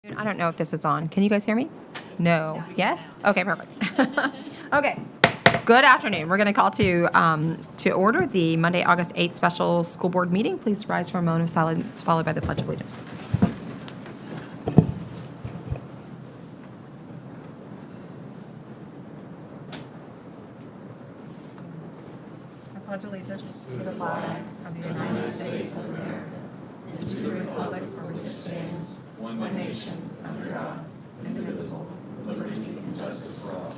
I don't know if this is on. Can you guys hear me? No. Yes? Okay, perfect. Okay. Good afternoon. We're going to call to order the Monday, August 8th special school board meeting. Please rise for a moment of silence, followed by the Pledge of Allegiance. I pledge allegiance to the flag of the United States of America and to the republic for which it stands, one nation, under God, indivisible, with liberty and justice for all.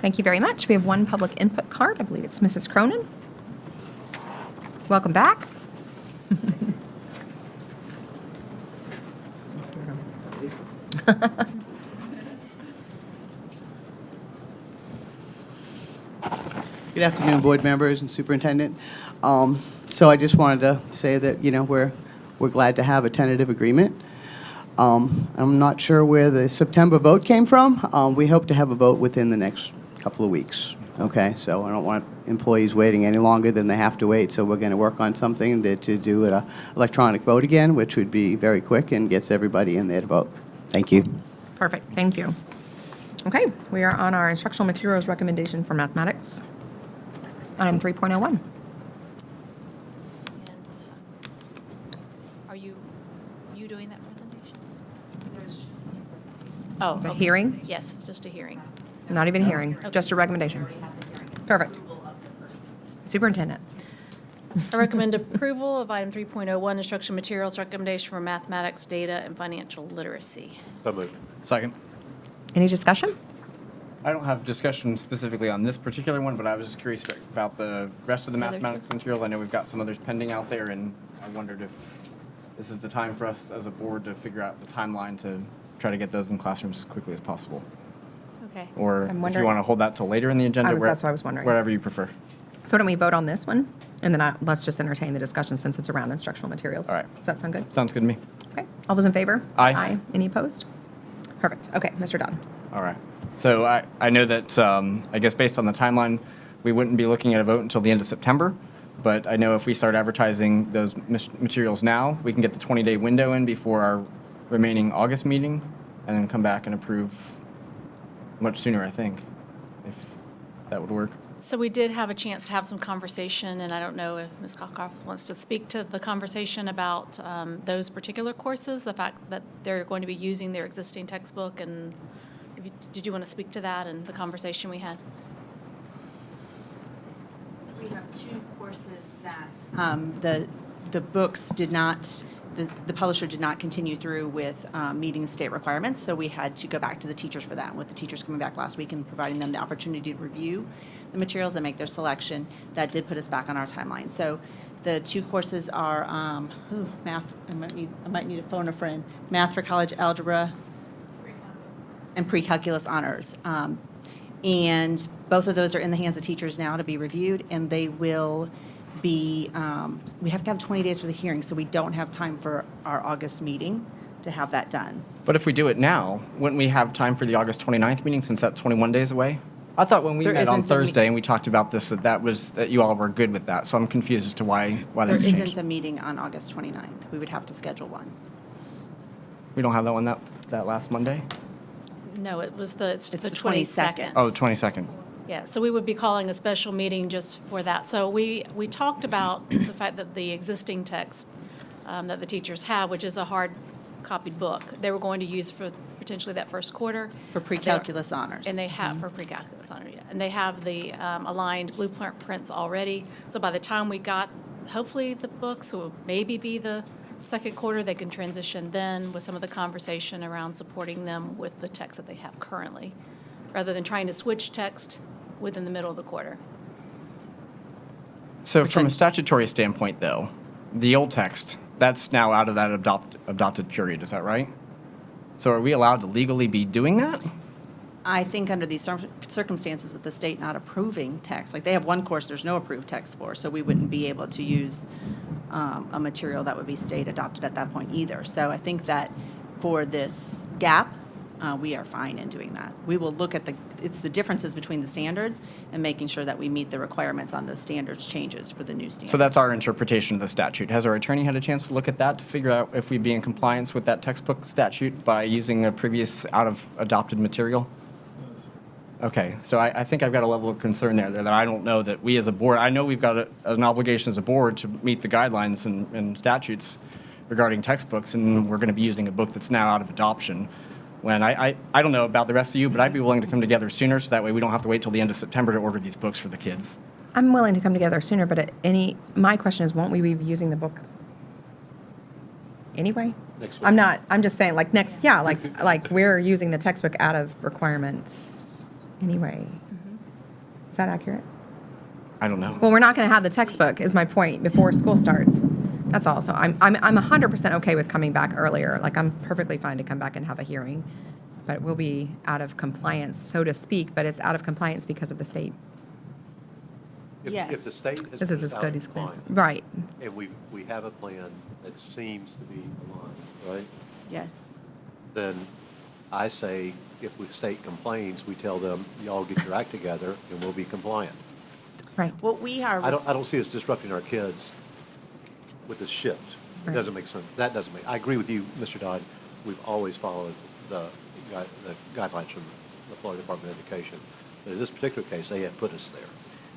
Thank you very much. We have one public input card. I believe it's Mrs. Cronin. Welcome back. Good afternoon, board members and superintendent. So I just wanted to say that, we're glad to have a tentative agreement. I'm not sure where the September vote came from. We hope to have a vote within the next couple of weeks. Okay, so I don't want employees waiting any longer than they have to wait. So we're going to work on something to do an electronic vote again, which would be very quick and gets everybody in there to vote. Thank you. Perfect. Thank you. Okay, we are on our instructional materials recommendation for mathematics. Item 3.01. And are you doing that presentation? Oh, It's a okay. hearing, Yes, it's just a hearing. not even a hearing, just a recommendation. Perfect. Superintendent. I recommend approval of item 3.01, instruction materials recommendation for mathematics, data, and financial literacy. So moved. Second. Any discussion? I don't have discussion specifically on this particular one, but I was just curious about the rest of the Others? mathematics materials. I know we've got some others pending out there, and I wondered if this is the time for us as a board to figure out the timeline to try to get those in classrooms as quickly as possible. Okay. Or I'm if wondering- you want to hold that till later in the agenda. that's what I was wondering. Whatever you prefer. So why don't we vote on this one? And then let's just entertain the discussion since it's around instructional materials. All right. Does that sound good? Sounds good to me. Okay. All those in favor? Aye. Any opposed? Perfect. Okay, Mr. Dodd. All right. So I know that, I guess based on the timeline, we wouldn't be looking at a vote until the end of September. But I know if we start advertising those materials now, we can get the 20-day window in before our remaining August meeting and then come back and approve much sooner, I think, if that would work. So we did have a chance to have some conversation, and I don't know if Ms. Cockcroft wants to speak to the conversation about those particular courses, the fact that they're going to be using their existing textbook, and did you want to speak to that and the conversation we had? We have two courses that the books did not, the publisher did not continue through with meeting state requirements, so we had to go back to the teachers for that. With the teachers coming back last week and providing them the opportunity to review the materials and make their selection, that did put us back on our timeline. So the two courses are math. I might need to phone a friend. Math for College Algebra and Pre-Calculus Honors. And both of those are in the hands of teachers now to be reviewed, and they will be, we have to have 20 days for the hearing, so we don't have time for our August meeting to have that done. But if we do it now, wouldn't we have time for the August 29th meeting since that's 21 days away? I thought when we There met on isn't a Thursday and we talked about this, that you all were good with that. So I'm confused as to why There that isn't changed. a meeting on August 29th. We would have to schedule one. We don't have that one that last Monday? No, it's the the 22nd. 22nd. Oh, the 22nd. Yeah, so we would be calling a special meeting just for that. So we talked about the fact that the existing text that the teachers have, which is a hard copied book, they were going to use for potentially that first quarter. For pre-calculus honors. And they have, for pre-calculus honor, yeah. And they have the aligned blueprint prints already. So by the time we got, hopefully, the books will maybe be the second quarter, they can transition then with some of the conversation around supporting them with the text that they have currently, rather than trying to switch text within the middle of the quarter. So from a statutory standpoint, though, the old text, that's now out of that adopted period, is that right? So are we allowed to legally be doing that? I think under these circumstances with the state not approving text, like they have one course there's no approved text for, so we wouldn't be able to use a material that would be state adopted at that point either. So I think that for this gap, we are fine in doing that. We will look at it's the differences between the standards and making sure that we meet the requirements on those standards changes for the new standards. So that's our interpretation of the statute. Has our attorney had a chance to look at that to figure out if we'd be in compliance with that textbook statute by using a previous out-of-adopted material? Okay, so I think I've got a level of concern there that I don't know that we as a board, I know we've got an obligation as a board to meet the guidelines and statutes regarding textbooks, and we're going to be using a book that's now out of adoption. When I don't know about the rest of you, but I'd be willing to come together sooner so that way we don't have to wait till the end of September to order these books for the kids. I'm willing to come together sooner, but my question is, won't we be using the book anyway? Next I'm week. not, I'm just saying, like, next, yeah, like we're using the textbook out of requirements anyway. Is that accurate? I don't know. Well, we're not going to have the textbook, is my point, before school starts. That's all. So I'm 100% okay with coming back earlier. Like, I'm perfectly fine to come back and have a hearing, but we'll be out of compliance, so to speak, but it's out of compliance because of the state. Yes. If the state has This put is us as out good of as clear. compliance, Right. and we have a plan that seems to be aligned, right? Yes. Then I say, if the state complains, we tell them, y'all get your act together and we'll be compliant. Right. What we are. I don't see us disrupting our kids with this shift. It Right. doesn't make sense. That doesn't make, I agree with you, Mr. Dodd. We've always followed the guidelines from the Florida Department of Education. But in this particular case, they have put us there.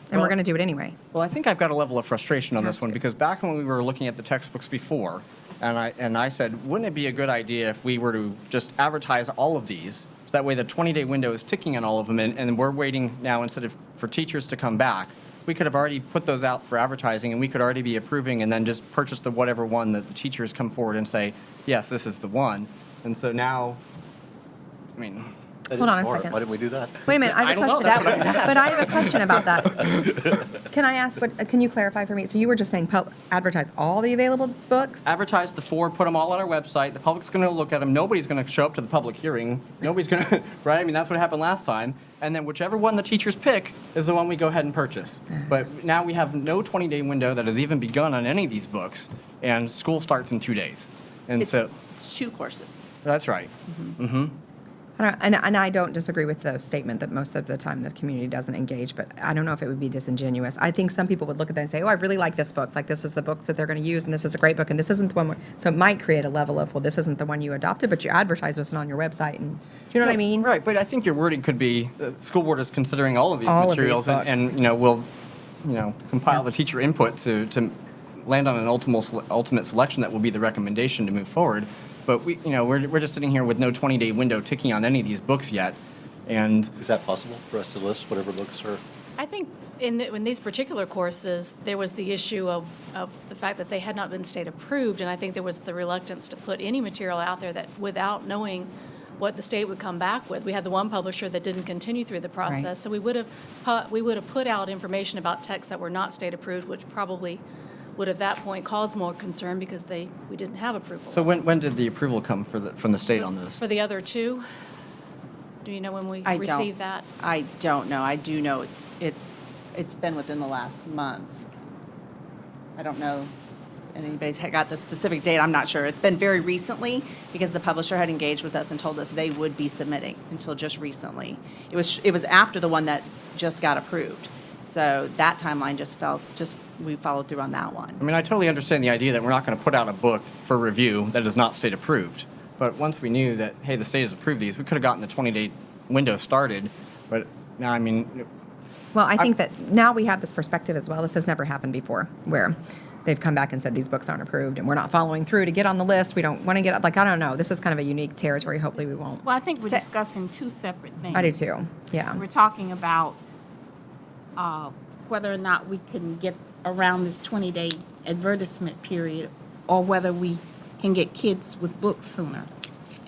And we're Well- going to do it anyway. Well, I think I've got a level of frustration on this Have one to. because back when we were looking at the textbooks before, and I said, wouldn't it be a good idea if we were to just advertise all of these, so that way the 20-day window is ticking on all of them, and we're waiting now instead of for teachers to come back, we could have already put those out for advertising, and we could already be approving and then just purchase the whatever one that the teachers come forward and say, yes, this is the one. And so now, I mean, That Hold is on a smart. second. Why didn't we do that? Wait a minute, I have a I don't know, question. that's what But I have a question about that. Can I ask, can you clarify for me? So you were just saying advertise all the available books? advertise the four, put them all on our website. The public's going to look at them. Nobody's going to show up to the public hearing. Nobody's going to, right? I mean, that's what happened last time. And then whichever one the teachers pick is the one we go ahead and purchase. But now we have no 20-day window that has even begun on any of these books, and school starts in 2 days. And so, It's 2 courses. that's right. And I don't disagree with the statement that most of the time the community doesn't engage, but I don't know if it would be disingenuous. I think some people would look at that and say, oh, I really like this book. Like, this is the books that they're going to use, and this is a great book, and this isn't the one. So it might create a level of, well, this isn't the one you adopted, but you advertised this on your website. And do you know what I mean? Right, but I think your wording could be, the school board is considering all of these All of these materials, and, books. you know, we'll, you know, compile the teacher input to land on an ultimate selection that will be the recommendation to move forward. But we, you know, we're just sitting here with no 20-day window ticking on any of these books yet, and Is that possible for us to list whatever books are? I think in these particular courses, there was the issue of the fact that they had not been state approved, and I think there was the reluctance to put any material out there that without knowing what the state would come back with. We had the one publisher that didn't continue through the process, Right. so we would have put out information about texts that were not state approved, which probably would at that point cause more concern because we didn't have approval. so when did the approval come from the state on this? For the other two, do you know when we I don't. received that? I don't know. I do know it's been within the last month. I don't know if anybody's got the specific date. I'm not sure. It's been very recently because the publisher had engaged with us and told us they would be submitting until just recently. It was after the one that just got approved. So that timeline we followed through on that one. I mean, I totally understand the idea that we're not going to put out a book for review that is not state approved. But once we knew that, hey, the state has approved these, we could have gotten the 20-day window started. But now, I mean, Well, I think that now we have this perspective as well. This has never happened before, where they've come back and said these books aren't approved, and we're not following through to get on the list. We don't want to get, like, I don't know. This is kind of a unique territory. Hopefully we won't. Well, I think we're discussing 2 separate things. I do too, yeah. We're talking about whether or not we can get around this 20-day advertisement period, or whether we can get kids with books sooner.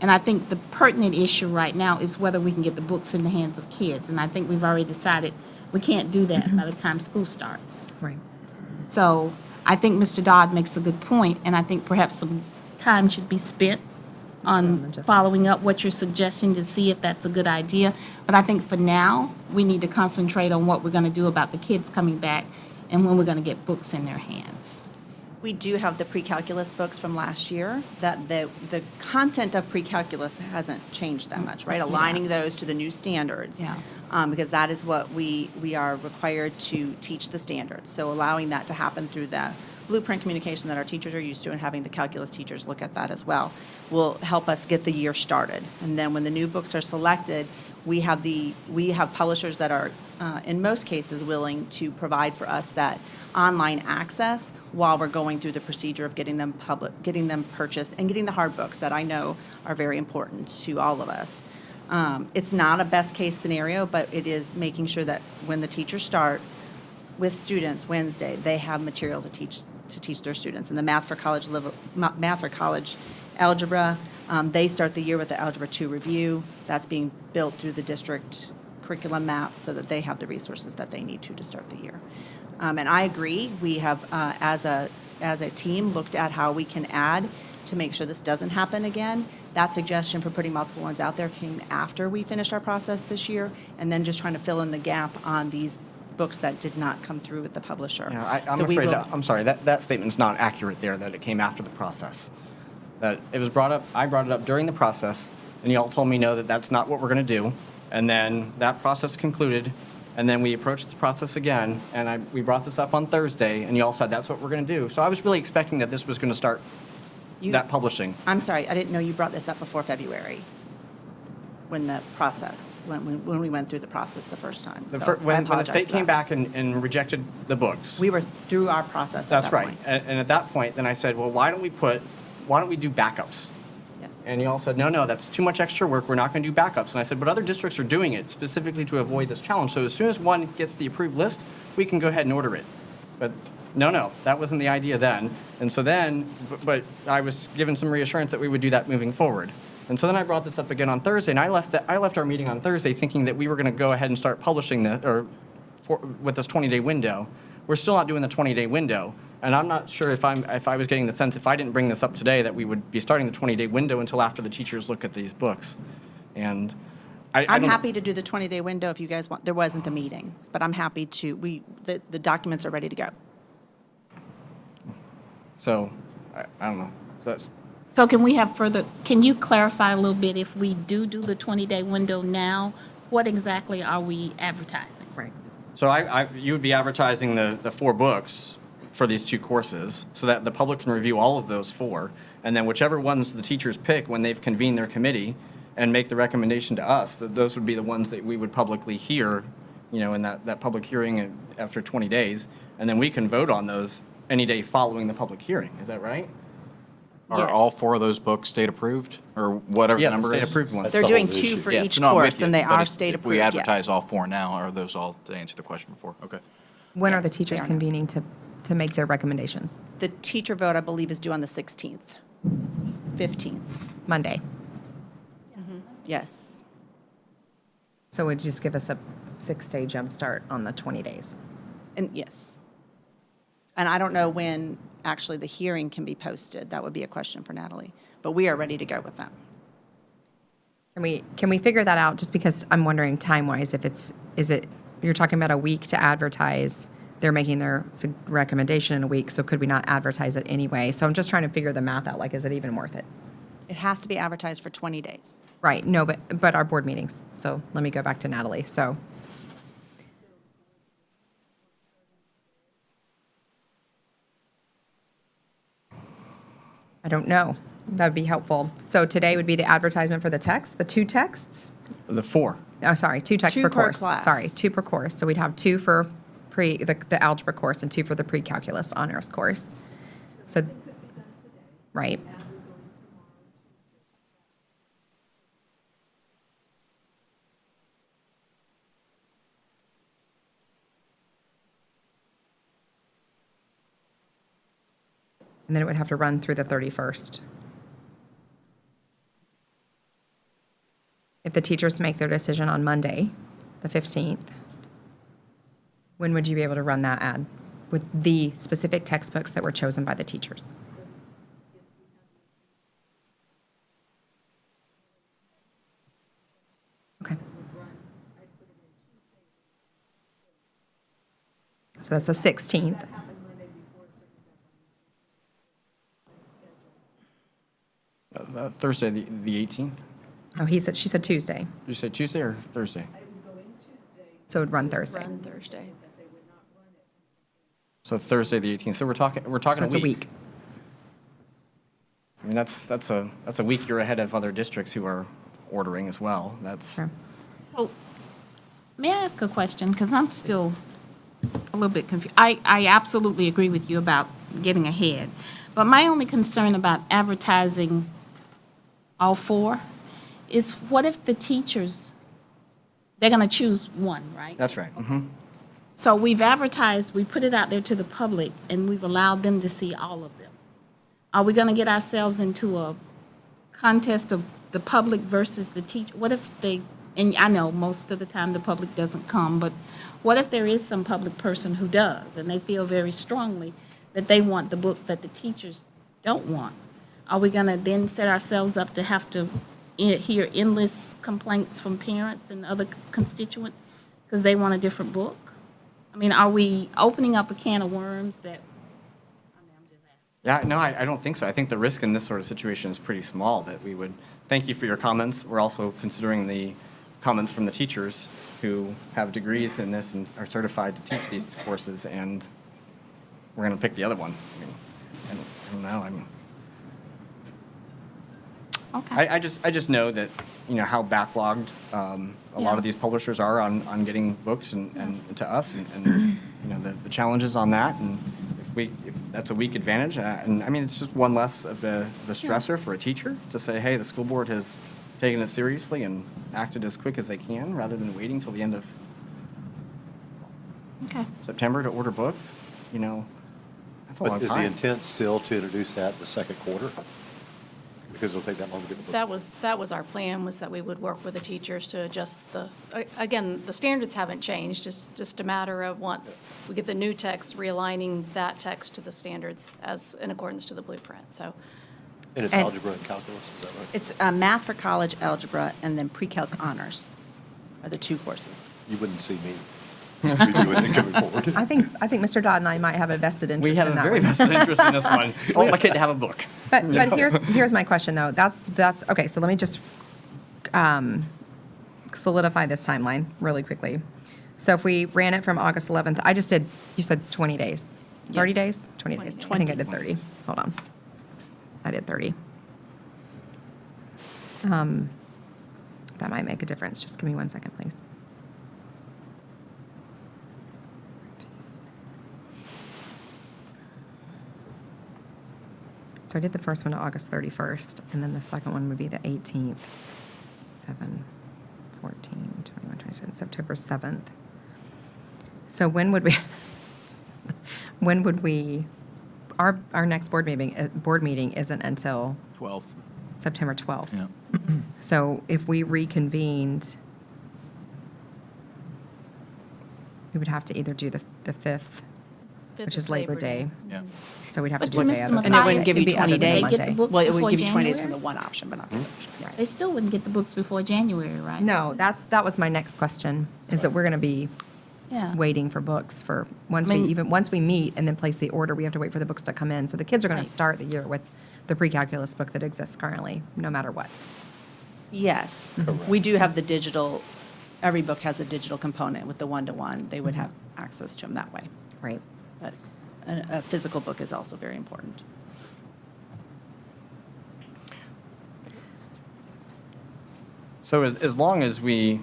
And I think the pertinent issue right now is whether we can get the books in the hands of kids. And I think we've already decided we can't do that by the time school starts. Right. So I think Mr. Dodd makes a good point, and I think perhaps some time should be spent on just- following up what you're suggesting to see if that's a good idea. But I think for now, we need to concentrate on what we're going to do about the kids coming back and when we're going to get books in their hands. We do have the pre-calculus books from last year, that the content of pre-calculus hasn't changed that much, right? Aligning those to the new standards. Yeah. Because that is what we are required to teach the standards. So allowing that to happen through the blueprint communication that our teachers are used to, and having the calculus teachers look at that as well, will help us get the year started. And then when the new books are selected, we have publishers that are, in most cases, willing to provide for us that online access while we're going through the procedure of getting them purchased, and getting the hard books that I know are very important to all of us. It's not a best-case scenario, but it is making sure that when the teachers start with students Wednesday, they have material to teach their students. And the Math for College algebra, they start the year with the Algebra 2 review. That's being built through the district curriculum maps so that they have the resources that they need to start the year. And I agree, we have, as a team, looked at how we can add to make sure this doesn't happen again. That suggestion for putting multiple ones out there came after we finished our process this year, and then just trying to fill in the gap on these books that did not come through with the publisher. Yeah, I'm So we afraid, will- I'm sorry, that statement's not accurate there, that it came after the process. That it was brought up, I brought it up during the process, and y'all told me, no, that that's not what we're going to do. And then that process concluded, and then we approached this process again, and we brought this up on Thursday, and y'all said that's what we're going to do. So I was really expecting that this was going to start You- that publishing. I'm sorry, I didn't know you brought this up before February, when we went through the process the first time. So I When the apologize state for came that. back and rejected the books. We were through our process at That's that right. point. And at that point, then I said, well, why don't we do backups? Yes. And y'all said, no, that's too much extra work, we're not going to do backups. And I said, but other districts are doing it specifically to avoid this challenge. So as soon as one gets the approved list, we can go ahead and order it. But no, that wasn't the idea then. And so then, but I was given some reassurance that we would do that moving forward. And so then I brought this up again on Thursday, and I left our meeting on Thursday thinking that we were going to go ahead and start publishing with this 20-day window. We're still not doing the 20-day window. And I'm not sure if I was getting the sense, if I didn't bring this up today, that we would be starting the 20-day window until after the teachers look at these books. And I I'm don't- happy to do the 20-day window if you guys want. There wasn't a meeting, but I'm happy to, the documents are ready to go. So, I don't know. So that's, So can you clarify a little bit, if we do the 20-day window now, what exactly are we advertising? Right. so you would be advertising the 4 books for these 2 courses so that the public can review all of those 4. And then whichever ones the teachers pick when they've convened their committee and make the recommendation to us, that those would be the ones that we would publicly hear, in that public hearing after 20 days. And then we can vote on those any day following the public hearing. Is that right? Are Yes. all 4 of those books state approved, or whatever the Yeah, the number is? state-approved ones. That's They're the doing whole 2 issue. for Yeah, each no, I'm with course, you, and they but are if- state If we approved, advertise yes. all 4 now, are those all, to answer the question before? Okay. When are the Yes, teachers they are. convening to make their recommendations? The teacher vote, I believe, is due on the 16th, 15th. Monday. Yes. So it would just give us a 6-day jump start on the 20 days. And yes. And I don't know when actually the hearing can be posted. That would be a question for Natalie. But we are ready to go with that. Can we figure that out? Just because I'm wondering time-wise, you're talking about a week to advertise, they're making their recommendation in a week, so could we not advertise it anyway? So I'm just trying to figure the math out, like, is it even worth it? It has to be advertised for 20 days. Right, no, but our board meetings. So let me go back to Natalie, so. I don't know. That'd be helpful. So today would be the advertisement for the text, the 2 texts? The 4. Oh, sorry, 2 texts 2 per per course. class. Sorry, 2 per course. So we'd have 2 for the algebra course and 2 for the pre-calculus honors course. So, right. And then it would have to run through the 31st. If the teachers make their decision on Monday, the 15th, when would you be able to run that ad with the specific textbooks that were chosen by the teachers? Okay. So that's the 16th. Thursday, the 18th? Oh, she said Tuesday, Did you say Tuesday or Thursday? so it would run Thursday. Run Thursday. So Thursday, the 18th. So we're talking So it's a week. I mean, that's a week you're ahead of other districts who are ordering as well. That's, Sure. So, may I ask a question? Because I'm still a little bit confused. I absolutely agree with you about getting ahead. But my only concern about advertising all four is what if the teachers, they're going to choose one, right? that's right. Mhm. So we've advertised, we put it out there to the public, and we've allowed them to see all of them. Are we going to get ourselves into a contest of the public versus the teacher? What if they, and I know most of the time the public doesn't come, but what if there is some public person who does, and they feel very strongly that they want the book that the teachers don't want? Are we going to then set ourselves up to have to hear endless complaints from parents and other constituents because they want a different book? I mean, are we opening up a can of worms that, I mean, I'm just asking. Yeah, no, I don't think so. I think the risk in this sort of situation is pretty small that we would, thank you for your comments. We're also considering the comments from the teachers who have degrees in this and are certified to teach these courses, and we're going to pick the other one. I mean, I don't know, Okay. I just know that, how backlogged a lot of these publishers are on getting books and to us, and the challenges on that, and if that's a weak advantage, and I mean, it's just one less of the stressor for a teacher to say, hey, the school board has taken it seriously and acted as quick as they can, rather than waiting till the end of Okay. September to order books, that's a long But is the time. intent still to introduce that in the second quarter? Because it'll take that long to get the book. That was our plan, was that we would work with the teachers to adjust again, the standards haven't changed. It's just a matter of once we get the new text, realigning that text to the standards as in accordance to the blueprint, so. And it's And- algebra and calculus, is that right? It's math for college, algebra, and then pre-calc honors are the two courses. You wouldn't see me redoing it coming forward. I think Mr. Dodd and I might have a vested interest We in have that a very one. vested interest in this one. I want my kid to have a book. But here's my question, though. That's, okay, so let me just solidify this timeline really quickly. So if we ran it from August 11th, you said 20 days? 30 Yes. days? 20 days. I think I did 30. Hold on. I did 30. That might make a difference. Just give me 1 second, please. So I did the first one August 31st, and then the second one would be the 18th, 7, 14, 21, 27, September 7th. So when would we, our next board meeting isn't until 12th. September 12th. Yeah. So if we reconvened, we would have to either do the 5th, which is Labor Day. Yeah. So we'd have to But do to a day Mr. other- And it wouldn't give you It'd be other 20 than days. Monday. Get the book Well, it would before give you 20 days from January? the one option, but not the other option. Yes. They still wouldn't get the books before January, right? No, that was my next question, is that we're going to be Yeah. waiting for books for, once I mean- we meet and then place the order, we have to wait for the books to come in. So the kids are going to Right. start the year with the pre-calculus book that exists currently, no matter what. Yes, we do have the digital, every book has a digital component with the one-to-one. They would have access to them that way. Right. But a physical book is also very important. So as long as we,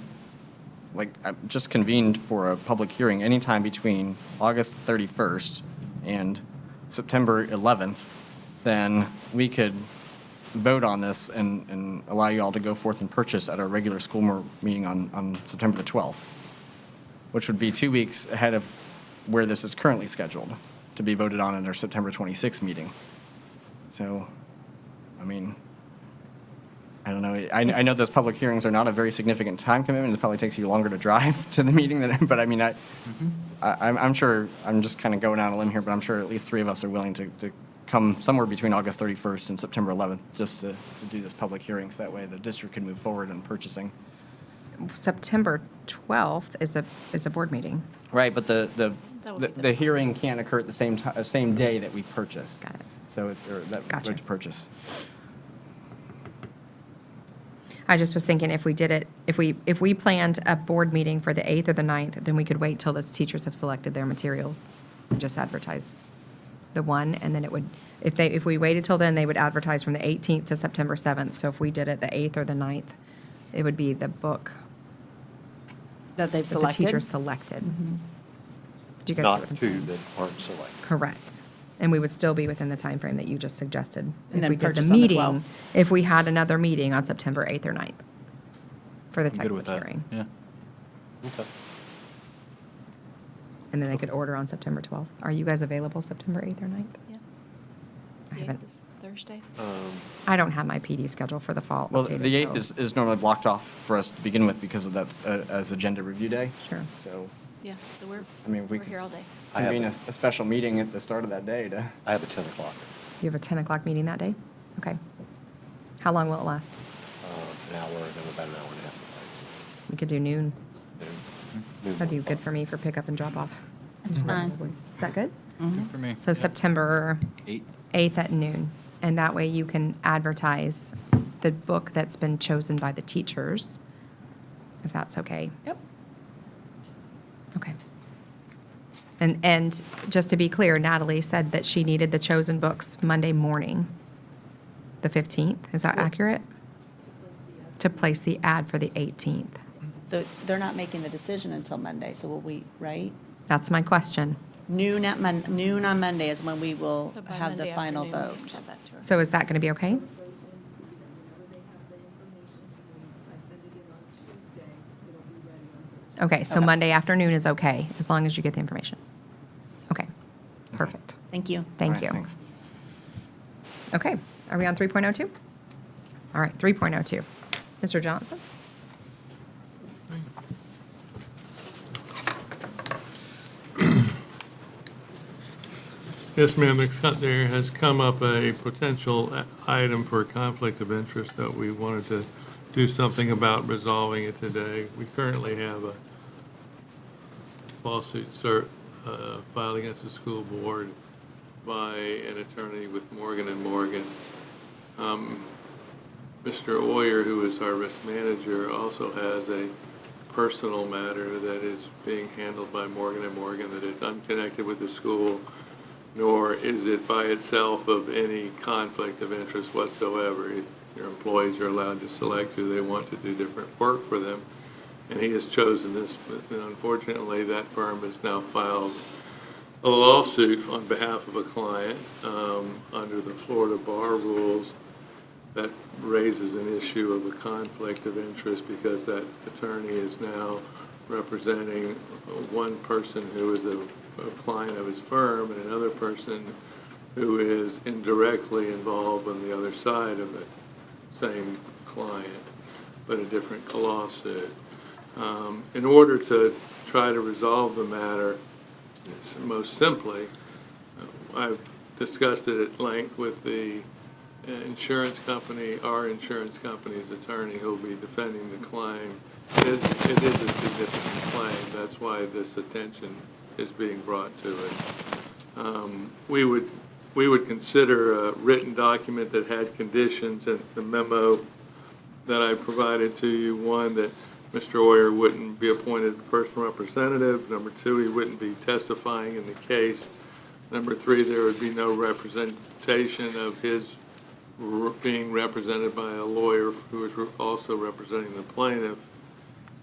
just convened for a public hearing anytime between August 31st and September 11th, then we could vote on this and allow you all to go forth and purchase at our regular school meeting on September the 12th, which would be 2 weeks ahead of where this is currently scheduled to be voted on at our September 26th meeting. So, I mean, I don't know. I know those public hearings are not a very significant time commitment. It probably takes you longer to drive to the meeting but I mean, I'm sure, I'm just kind of going out on a limb here, but I'm sure at least 3 of us are willing to come somewhere between August 31st and September 11th just to do this public hearing, so that way the district can move forward in purchasing. September 12th is a board meeting. Right, but That would be the hearing can't occur at the same day that we purchase. Got it. So, or that we Gotcha. vote to purchase. I just was thinking if we did it, if we planned a board meeting for the 8th or the 9th, then we could wait till the teachers have selected their materials and just advertise the one, and then it would, if we waited till then, they would advertise from the 18th to September 7th. So if we did it the 8th or the 9th, it would be the book That they've that the selected? teachers selected. Do you guys get Not what I'm two saying? that aren't selected. Correct. And we would still be within the time frame that you just suggested. And If then we did the purchase on the meeting, 12th. if we had another meeting on September 8th or 9th for the I'm good textbook with that. hearing. Yeah. Okay. And then they could order on September 12th. Are you guys available September 8th or 9th? Yeah. I The haven't, 8th is Thursday. I don't have my PD schedule for the fall Well, updated, the so- 8th is normally blocked off for us to begin with because of that's as agenda review day. Sure. So Yeah, so we're, I mean, we we're could- here all day. I have convene a special meeting at the start of that day to. I have a 10 o'clock, You have a 10 o'clock meeting that day? Okay. How long will it last? an hour, and then about an hour and a half. We could do noon. Noon That'd be one good for me for pickup and drop off. That's fine. Is that good? Good for me. So September 8. 8th at noon. And that way you can advertise the book that's been chosen by the teachers, if that's okay. Yep. Okay. And just to be clear, Natalie said that she needed the chosen books Monday morning, the 15th. Is that accurate? To place the ad for the 18th. They're not making the decision until Monday, so will we, right? That's my question. Noon on Monday is when we will So by have the Monday final afternoon, we vote. can have that to her. So is that going to be okay? Okay, so Okay. Monday afternoon is okay, as long as you get the information. Okay, perfect. Thank you. Thank All right, you. thanks. Okay, are we on 3.02? All right, 3.02. Mr. Johnson? Yes, ma'am, there has come up a potential item for conflict of interest that we wanted to do something about resolving it today. We currently have a lawsuit filed against the school board by an attorney with Morgan & Morgan. Mr. Oyer, who is our risk manager, also has a personal matter that is being handled by Morgan & Morgan that is unconnected with the school, nor is it by itself of any conflict of interest whatsoever. Your employees are allowed to select who they want to do different work for them, and he has chosen this. But unfortunately, that firm has now filed a lawsuit on behalf of a client under the Florida bar rules that raises an issue of a conflict of interest because that attorney is now representing one person who is a client of his firm and another person who is indirectly involved on the other side of the same client, but a different lawsuit. In order to try to resolve the matter, most simply, I've discussed it at length with the insurance company, our insurance company's attorney who will be defending the claim. It is a significant claim. That's why this attention is being brought to it. We would consider a written document that had conditions in the memo that I provided to you. One, that Mr. Oyer wouldn't be appointed personal representative. Number two, he wouldn't be testifying in the case. Number three, there would be no representation of his being represented by a lawyer who is also representing the plaintiff.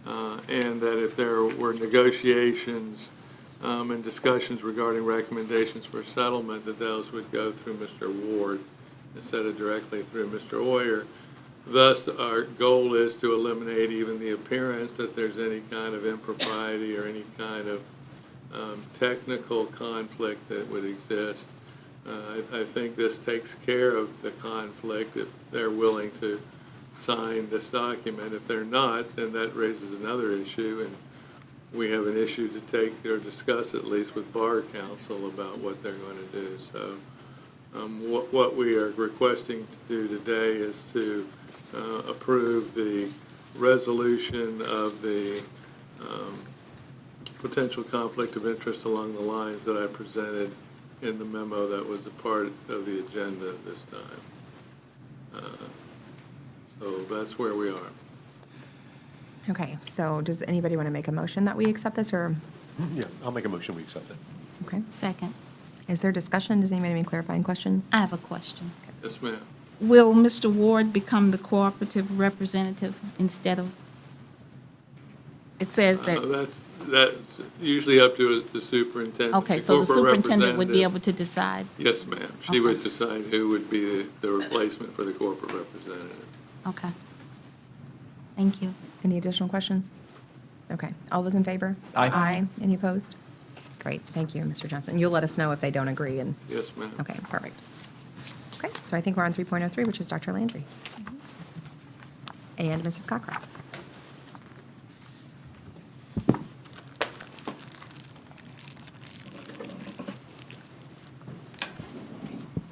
And that if there were negotiations and discussions regarding recommendations for settlement, that those would go through Mr. Ward instead of directly through Mr. Oyer. Thus, our goal is to eliminate even the appearance that there's any kind of impropriety or any kind of technical conflict that would exist. I think this takes care of the conflict if they're willing to sign this document. If they're not, then that raises another issue, and we have an issue to take or discuss at least with Bar Council about what they're going to do. So what we are requesting to do today is to approve the resolution of the potential conflict of interest along the lines that I presented in the memo that was a part of the agenda this time. So that's where we are. Okay, so does anybody want to make a motion that we accept this, or, Yeah, I'll make a motion, we accept it. okay? Second. Is there discussion? Does anybody have any clarifying questions? I have a question. Yes, ma'am. Will Mr. Ward become the cooperative representative instead of, it says that, That's usually up to the superintendent. okay, so the corporate superintendent would be representative. able to decide? Yes, ma'am. She would decide who would be the replacement for the corporate representative. Okay. Thank you. Any additional questions? Okay, all those in favor? Aye. Aye. Any opposed? Great, thank you, Mr. Johnson. You'll let us know if they don't agree, and, Yes, ma'am. okay, perfect. Okay, so I think we're on 3.03, which is Dr. Landry. And Mrs. Cockcroft.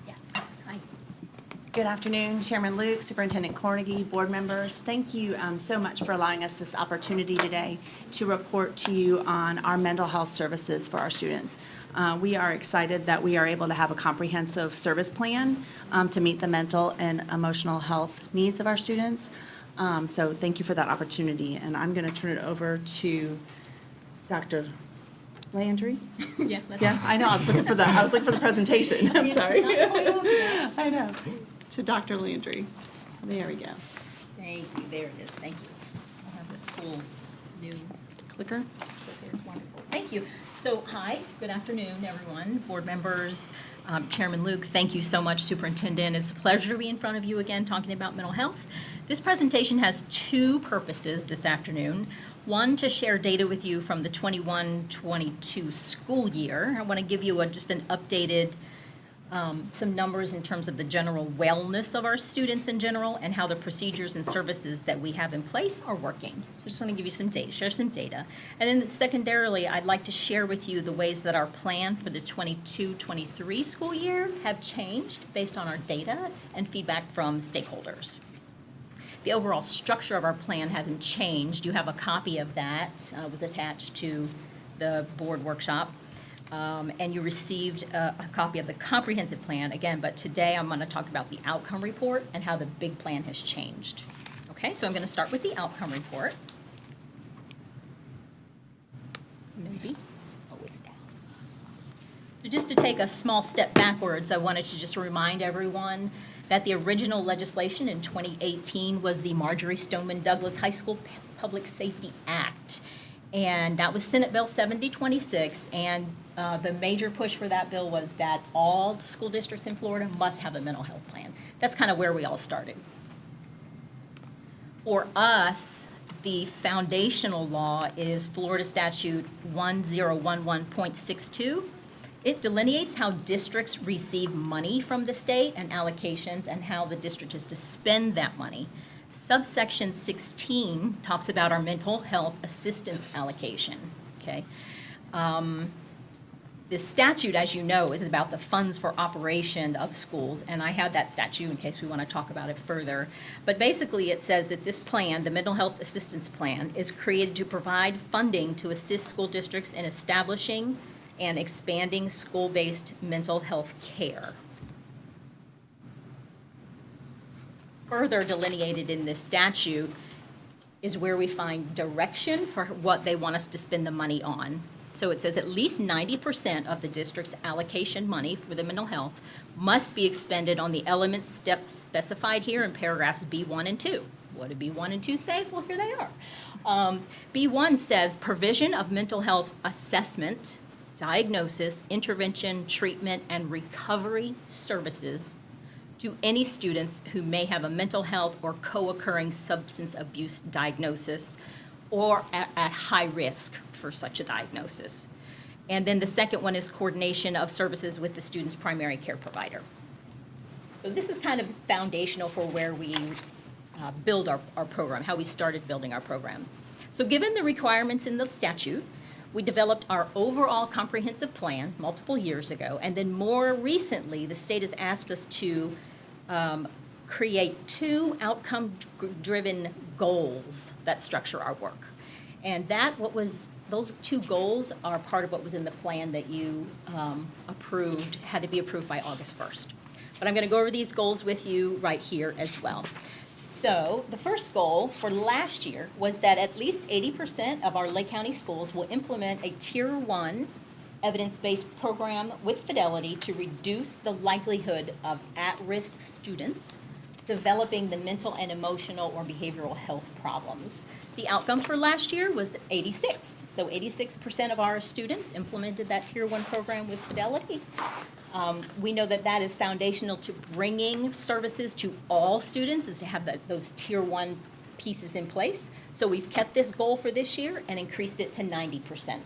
Yes. Hi. Good afternoon, Chairman Luke, Superintendent Cornegie, board members. Thank you so much for allowing us this opportunity today to report to you on our mental health services for our students. We are excited that we are able to have a comprehensive service plan to meet the mental and emotional health needs of our students. So thank you for that opportunity, and I'm going to turn it over to Dr. Landry. Yeah. Yeah, I know, I was looking for the presentation, I'm sorry. I know, to Dr. Landry. There we go. Thank you, there it is, thank you. I have this cool new Clicker? clicker, wonderful. Thank you. So, hi, good afternoon, everyone, board members, Chairman Luke, thank you so much, Superintendent. It's a pleasure to be in front of you again, talking about mental health. This presentation has two purposes this afternoon. One, to share data with you from the 21-22 school year. I want to give you just an updated some numbers in terms of the general wellness of our students in general and how the procedures and services that we have in place are working. So just want to give you some data, share some data. And then secondarily, I'd like to share with you the ways that our plan for the 22-23 school year have changed based on our data and feedback from stakeholders. The overall structure of our plan hasn't changed. You have a copy of that, was attached to the board workshop. And you received a copy of the comprehensive plan, again, but today I'm going to talk about the outcome report and how the big plan has changed. Okay, so I'm going to start with the outcome report. Maybe. Oh, it's down. So just to take a small step backwards, I wanted to just remind everyone that the original legislation in 2018 was the Marjorie Stoneman Douglas High School Public Safety Act. And that was Senate Bill 7026, and the major push for that bill was that all school districts in Florida must have a mental health plan. That's kind of where we all started. For us, the foundational law is Florida Statute 1011.62. It delineates how districts receive money from the state and allocations and how the district is to spend that money. Subsection 16 talks about our mental health assistance allocation, okay? The statute, as you know, is about the funds for operation of schools, and I have that statute in case we want to talk about it further. But basically, it says that this plan, the mental health assistance plan, is created to provide funding to assist school districts in establishing and expanding school-based mental health care. Further delineated in this statute is where we find direction for what they want us to spend the money on. So it says at least 90% of the district's allocation money for the mental health must be expended on the elements specified here in paragraphs B1 and 2. What do B1 and 2 say? Well, here they are. B1 says provision of mental health assessment, diagnosis, intervention, treatment, and recovery services to any students who may have a mental health or co-occurring substance abuse diagnosis or at high risk for such a diagnosis. And then the second one is coordination of services with the student's primary care provider. So this is kind of foundational for where we build our program, how we started building our program. So given the requirements in the statute, we developed our overall comprehensive plan multiple years ago, and then more recently, the state has asked us to create 2 outcome-driven goals that structure our work. And those 2 goals are part of what was in the plan that you had to be approved by August 1st. But I'm going to go over these goals with you right here as well. So the first goal for last year was that at least 80% of our Lake County schools will implement a Tier 1 evidence-based program with Fidelity to reduce the likelihood of at-risk students developing the mental and emotional or behavioral health problems. The outcome for last year was 86. So 86% of our students implemented that Tier 1 program with Fidelity. We know that that is foundational to bringing services to all students, is to have those Tier 1 pieces in place. So we've kept this goal for this year and increased it to 90%.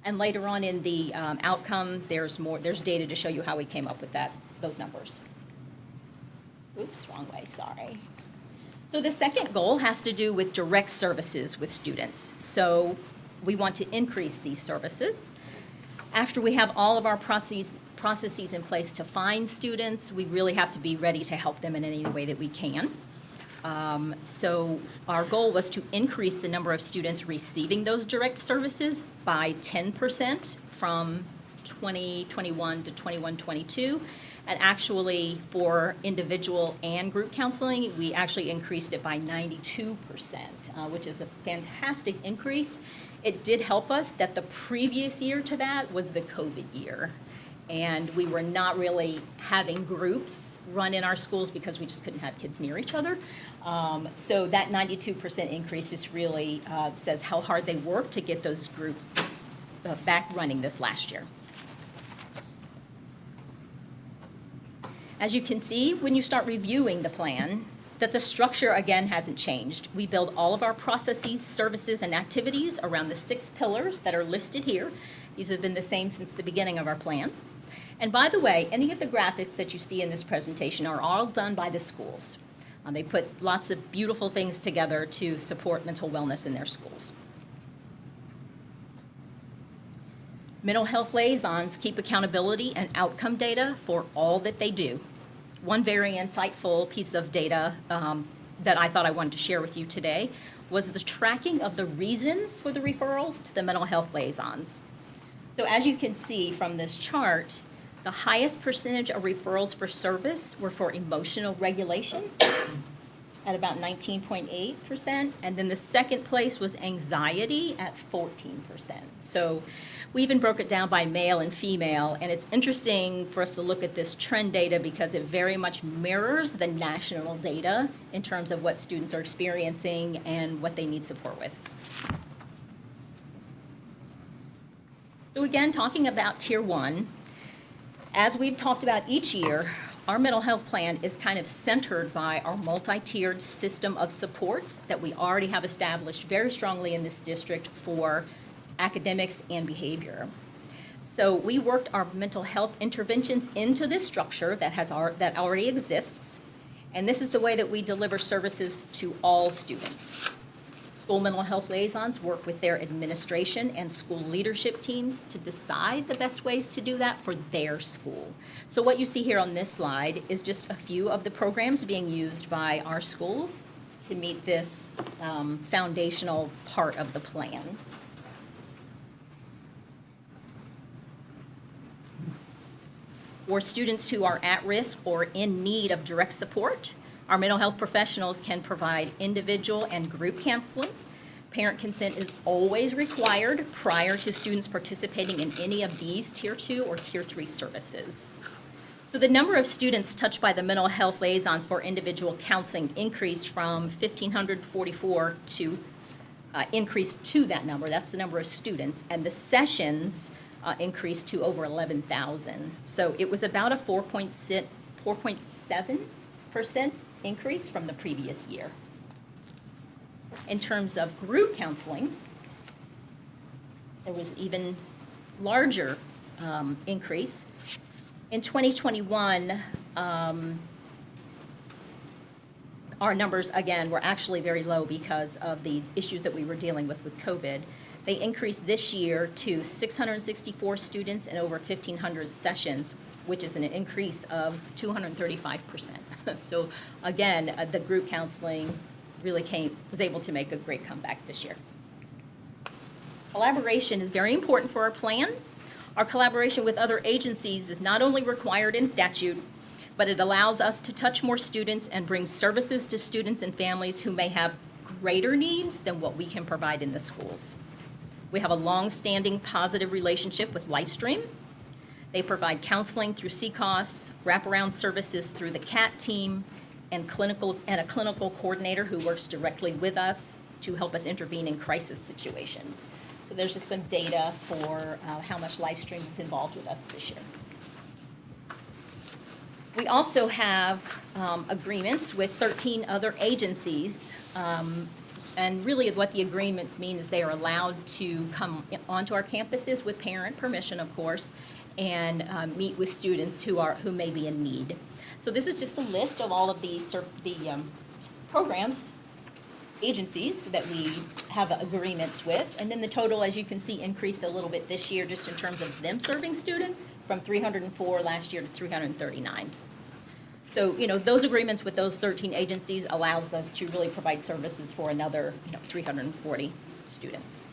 And later on in the outcome, there's data to show you how we came up with those numbers. Oops, wrong way, sorry. So the second goal has to do with direct services with students. So we want to increase these services. After we have all of our processes in place to find students, we really have to be ready to help them in any way that we can. So our goal was to increase the number of students receiving those direct services by 10% from 2021 to 21-22. And actually, for individual and group counseling, we actually increased it by 92%, which is a fantastic increase. It did help us that the previous year to that was the COVID year. And we were not really having groups run in our schools because we just couldn't have kids near each other. So that 92% increase just really says how hard they worked to get those groups back running this last year. As you can see, when you start reviewing the plan, that the structure, again, hasn't changed. We build all of our processes, services, and activities around the 6 pillars that are listed here. These have been the same since the beginning of our plan. And by the way, any of the graphics that you see in this presentation are all done by the schools. They put lots of beautiful things together to support mental wellness in their schools. Mental health liaisons keep accountability and outcome data for all that they do. One very insightful piece of data that I thought I wanted to share with you today was the tracking of the reasons for the referrals to the mental health liaisons. So as you can see from this chart, the highest percentage of referrals for service were for emotional regulation at about 19.8%, and then the second place was anxiety at 14%. So we even broke it down by male and female, and it's interesting for us to look at this trend data because it very much mirrors the national data in terms of what students are experiencing and what they need support with. So again, talking about Tier 1, as we've talked about each year, our mental health plan is kind of centered by our multi-tiered system of supports that we already have established very strongly in this district for academics and behavior. So we worked our mental health interventions into this structure that already exists, and this is the way that we deliver services to all students. School mental health liaisons work with their administration and school leadership teams to decide the best ways to do that for their school. So what you see here on this slide is just a few of the programs being used by our schools to meet this foundational part of the plan. For students who are at risk or in need of direct support, our mental health professionals can provide individual and group counseling. Parent consent is always required prior to students participating in any of these Tier 2 or Tier 3 services. So the number of students touched by the mental health liaisons for individual counseling increased from 1,544 to increased to that number. That's the number of students. And the sessions increased to over 11,000. So it was about a 4.7% increase from the previous year. In terms of group counseling, there was even larger increase. In 2021, our numbers, again, were actually very low because of the issues that we were dealing with COVID. They increased this year to 664 students and over 1,500 sessions, which is an increase of 235%. So again, the group counseling really was able to make a great comeback this year. Collaboration is very important for our plan. Our collaboration with other agencies is not only required in statute, but it allows us to touch more students and bring services to students and families who may have greater needs than what we can provide in the schools. We have a long-standing positive relationship with LifeStream. They provide counseling through CCOS, wraparound services through the CAT team, and a clinical coordinator who works directly with us to help us intervene in crisis situations. So there's just some data for how much LifeStream is involved with us this year. We also have agreements with 13 other agencies. And really what the agreements mean is they are allowed to come onto our campuses with parent permission, of course, and meet with students who may be in need. So this is just a list of all of the programs, agencies that we have agreements with. And then the total, as you can see, increased a little bit this year just in terms of them serving students, from 304 last year to 339. So, those agreements with those 13 agencies allows us to really provide services for another 340 students.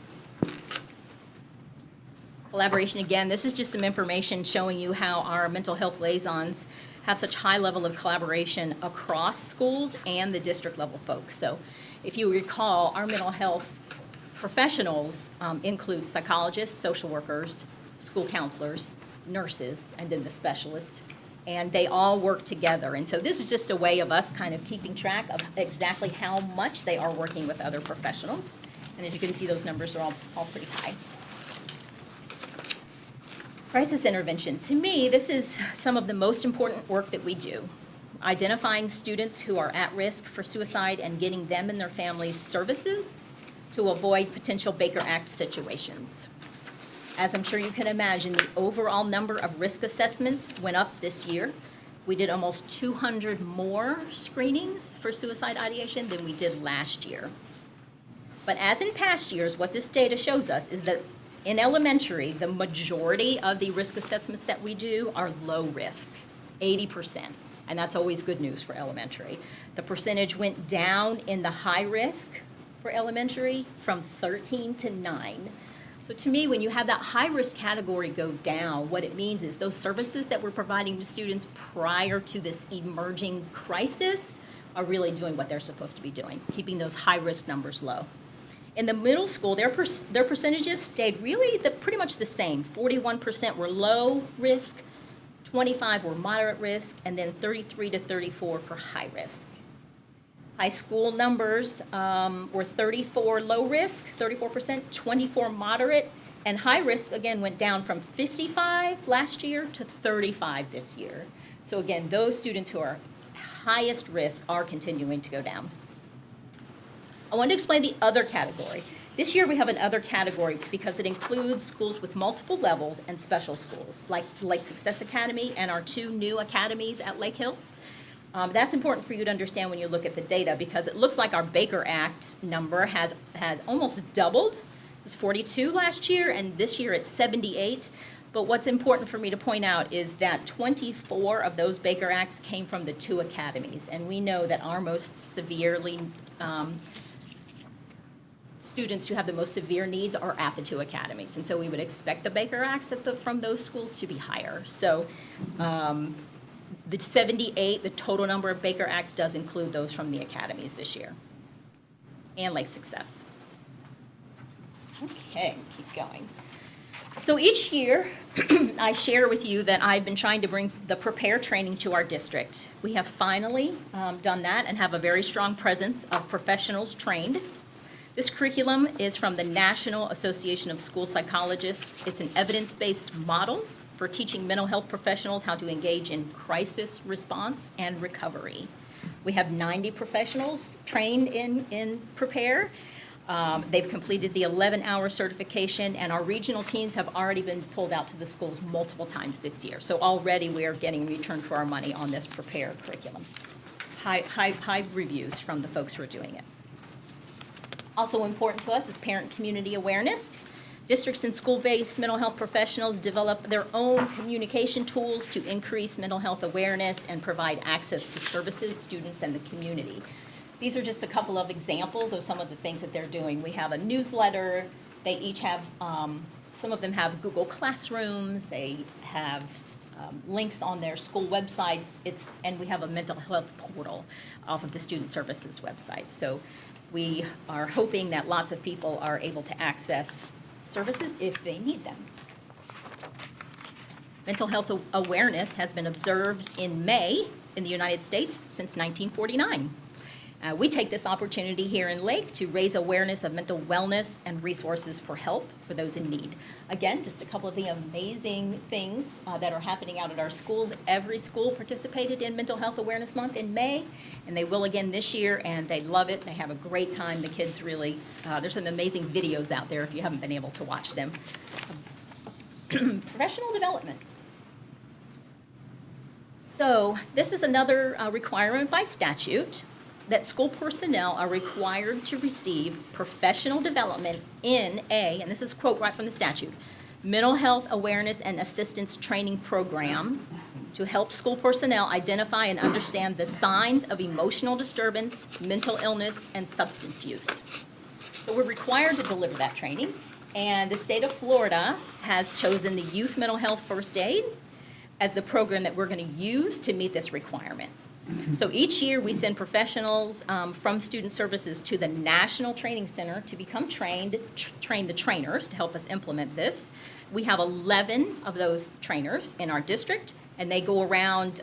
Collaboration, again, this is just some information showing you how our mental health liaisons have such high level of collaboration across schools and the district level folks. So if you recall, our mental health professionals include psychologists, social workers, school counselors, nurses, and then the specialists. And they all work together. And so this is just a way of us kind of keeping track of exactly how much they are working with other professionals. And as you can see, those numbers are all pretty high. Crisis intervention. To me, this is some of the most important work that we do. Identifying students who are at risk for suicide and getting them and their families services to avoid potential Baker Act situations. As I'm sure you can imagine, the overall number of risk assessments went up this year. We did almost 200 more screenings for suicide ideation than we did last year. But as in past years, what this data shows us is that in elementary, the majority of the risk assessments that we do are low risk, 80%. And that's always good news for elementary. The percentage went down in the high risk for elementary from 13 to 9. So to me, when you have that high-risk category go down, what it means is those services that we're providing to students prior to this emerging crisis are really doing what they're supposed to be doing, keeping those high-risk numbers low. In the middle school, their percentages stayed really pretty much the same. 41% were low risk, 25 were moderate risk, and then 33 to 34 for high risk. High school numbers were 34 low risk, 34%, 24 moderate, and high risk, again, went down from 55 last year to 35 this year. So again, those students who are highest risk are continuing to go down. I want to explain the other category. This year we have an other category because it includes schools with multiple levels and special schools, like Lake Success Academy and our 2 new academies at Lake Hills. That's important for you to understand when you look at the data because it looks like our Baker Act number has almost doubled. It was 42 last year, and this year it's 78. But what's important for me to point out is that 24 of those Baker Acts came from the 2 academies, and we know that our most severely students who have the most severe needs are at the 2 academies, and so we would expect the Baker Acts from those schools to be higher. So the 78, the total number of Baker Acts does include those from the academies this year, and Lake Success. Okay, keep going. So each year, I share with you that I've been trying to bring the Prepare training to our district. We have finally done that and have a very strong presence of professionals trained. This curriculum is from the National Association of School Psychologists. It's an evidence-based model for teaching mental health professionals how to engage in crisis response and recovery. We have 90 professionals trained in Prepare. They've completed the 11-hour certification, and our regional teams have already been pulled out to the schools multiple times this year. So already we are getting return for our money on this Prepare curriculum. High reviews from the folks who are doing it. Also important to us is parent community awareness. Districts and school-based mental health professionals develop their own communication tools to increase mental health awareness and provide access to services, students, and the community. These are just a couple of examples of some of the things that they're doing. We have a newsletter. They each have some of them have Google Classrooms, they have links on their school websites, and we have a mental health portal off of the Student Services website. So we are hoping that lots of people are able to access services if they need them. Mental health awareness has been observed in May in the United States since 1949. We take this opportunity here in Lake to raise awareness of mental wellness and resources for help for those in need. Again, just a couple of the amazing things that are happening out at our schools. Every school participated in Mental Health Awareness Month in May, and they will again this year, and they love it. They have a great time. The kids really, there's some amazing videos out there if you haven't been able to watch them. Professional development. So this is another requirement by statute, that school personnel are required to receive professional development in and this is a quote right from the statute, mental health awareness and assistance training program to help school personnel identify and understand the signs of emotional disturbance, mental illness, and substance use. So we're required to deliver that training, and the state of Florida has chosen the Youth Mental Health First Aid as the program that we're going to use to meet this requirement. So each year, we send professionals from Student Services to the National Training Center to become trained, train the trainers to help us implement this. We have 11 of those trainers in our district, and they go around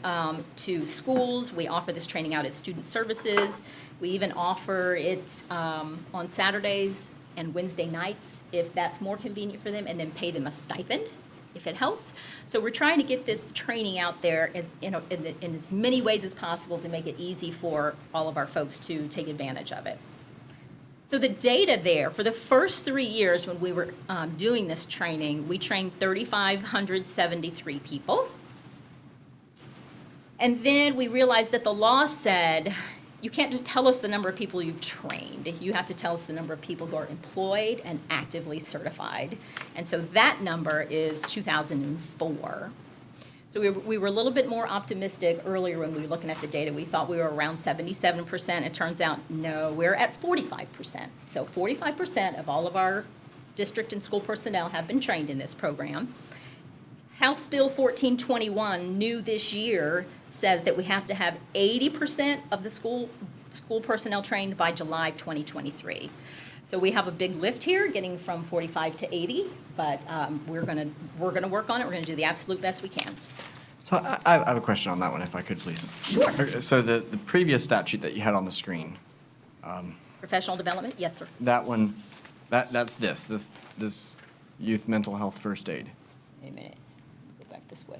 to schools. We offer this training out at Student Services. We even offer it on Saturdays and Wednesday nights, if that's more convenient for them, and then pay them a stipend if it helps. So we're trying to get this training out there as, in as many ways as possible to make it easy for all of our folks to take advantage of it. So the data there, for the first 3 years when we were doing this training, we trained 3,573 people. And then we realized that the law said, you can't just tell us the number of people you've trained. You have to tell us the number of people who are employed and actively certified. And so that number is 2004. So we were a little bit more optimistic earlier when we were looking at the data. We thought we were around 77%. It turns out, no, we're at 45%. So 45% of all of our district and school personnel have been trained in this program. House Bill 1421, new this year, says that we have to have 80% of the school personnel trained by July 2023. So we have a big lift here, getting from 45 to 80, but we're gonna work on it. We're gonna do the absolute best we can. So I have a question on that one, if I could, please. Sure. Okay, so the previous statute that you had on the screen, Professional development, yes, sir. that one, that's this Youth Mental Health First Aid, Wait a minute, go back this way.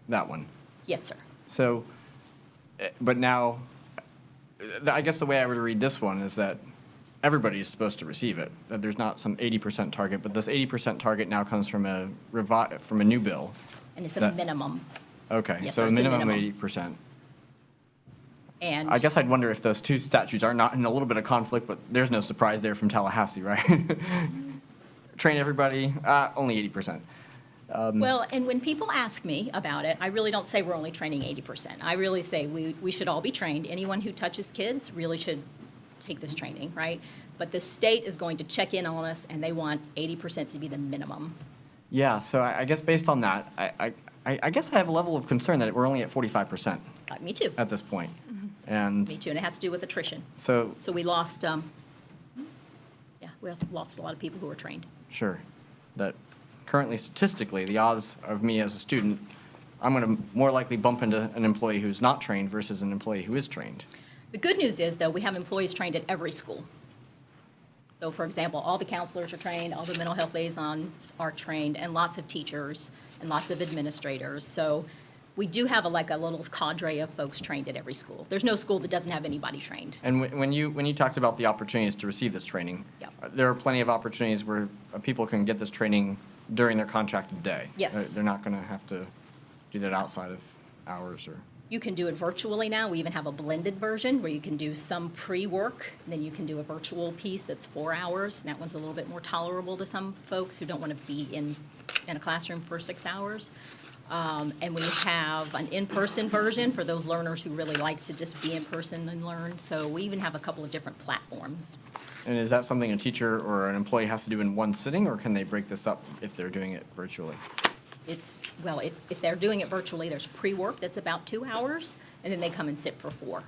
that one. Yes, sir. So, but now, I guess the way I would read this one is that everybody's supposed to receive it, that there's not some 80% target, but this 80% target now comes from a new bill. And it's a That- minimum. Okay, Yes, so sir, a it's a minimum of minimum. 80%. And I guess I'd wonder if those two statutes are not in a little bit of conflict, but there's no surprise there from Tallahassee, right? Train everybody, only 80%. well, and when people ask me about it, I really don't say we're only training 80%. I really say we should all be trained. Anyone who touches kids really should take this training, right? But the state is going to check in on us, and they want 80% to be the minimum. Yeah, so I guess based on that, I guess I have a level of concern that we're only at 45% Me too. at this point. And Me too, and it has to do with attrition. so, So we lost, we lost a lot of people who were trained. sure, that currently statistically, the odds of me as a student, I'm going to more likely bump into an employee who's not trained versus an employee who is trained. The good news is, though, we have employees trained at every school. So, for example, all the counselors are trained, all the mental health liaisons are trained, and lots of teachers and lots of administrators. So we do have a little cadre of folks trained at every school. There's no school that doesn't have anybody trained. And when you talked about the opportunities to receive this training, Yep. there are plenty of opportunities where people can get this training during their contracted day. Yes. They're not going to have to do that outside of hours or. You can do it virtually now. We even have a blended version where you can do some pre-work, then you can do a virtual piece that's 4 hours. And that one's a little bit more tolerable to some folks who don't want to be in a classroom for 6 hours. And we have an in-person version for those learners who really like to just be in person and learn. So we even have a couple of different platforms. And is that something a teacher or an employee has to do in one sitting, or can they break this up if they're doing it virtually? If they're doing it virtually, there's pre-work that's about 2 hours, and then they come and sit for 4.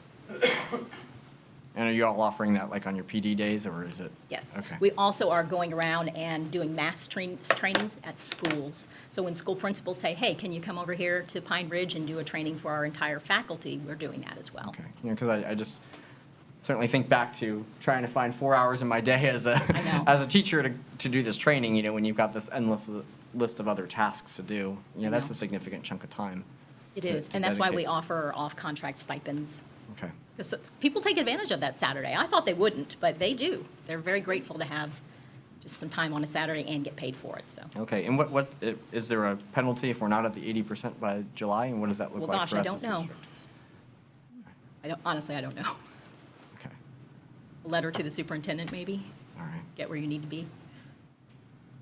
And are you all offering that like on your PD days, or is it? Yes. Okay. We also are going around and doing mass trainings at schools. So when school principals say, hey, can you come over here to Pine Ridge and do a training for our entire faculty, we're doing that as well. Okay, because I just certainly think back to trying to find 4 hours in my day as a, I know. as a teacher to do this training, when you've got this endless list of other tasks to do. That's know. a significant chunk of time. It to- is, to and that's why we dedicate. offer off-contract stipends. Okay. Because people take advantage of that Saturday. I thought they wouldn't, but they do. They're very grateful to have just some time on a Saturday and get paid for it, so. Okay, and is there a penalty if we're not at the 80% by July, and what does that look Well, like gosh, for I us don't as a know. district? Honestly, I don't know. Okay, A letter to the superintendent, maybe, all right. get where you need to be.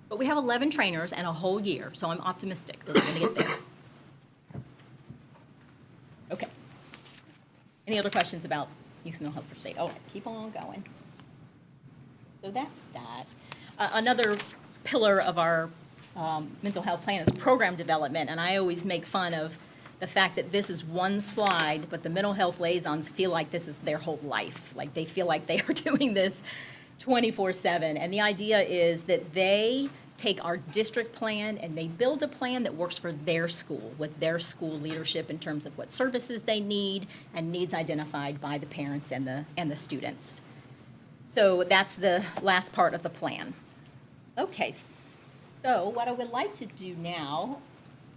But we have 11 trainers and a whole year, so I'm optimistic that we're going to get there. Okay. Any other questions about youth mental health for state? All right, keep on going. So that's that. Another pillar of our mental health plan is program development, and I always make fun of the fact that this is one slide, but the mental health liaisons feel like this is their whole life. Like they feel like they are doing this 24/7. And the idea is that they take our district plan and they build a plan that works for their school, with their school leadership in terms of what services they need and needs identified by the parents and the students. So that's the last part of the plan. Okay, so what I would like to do now,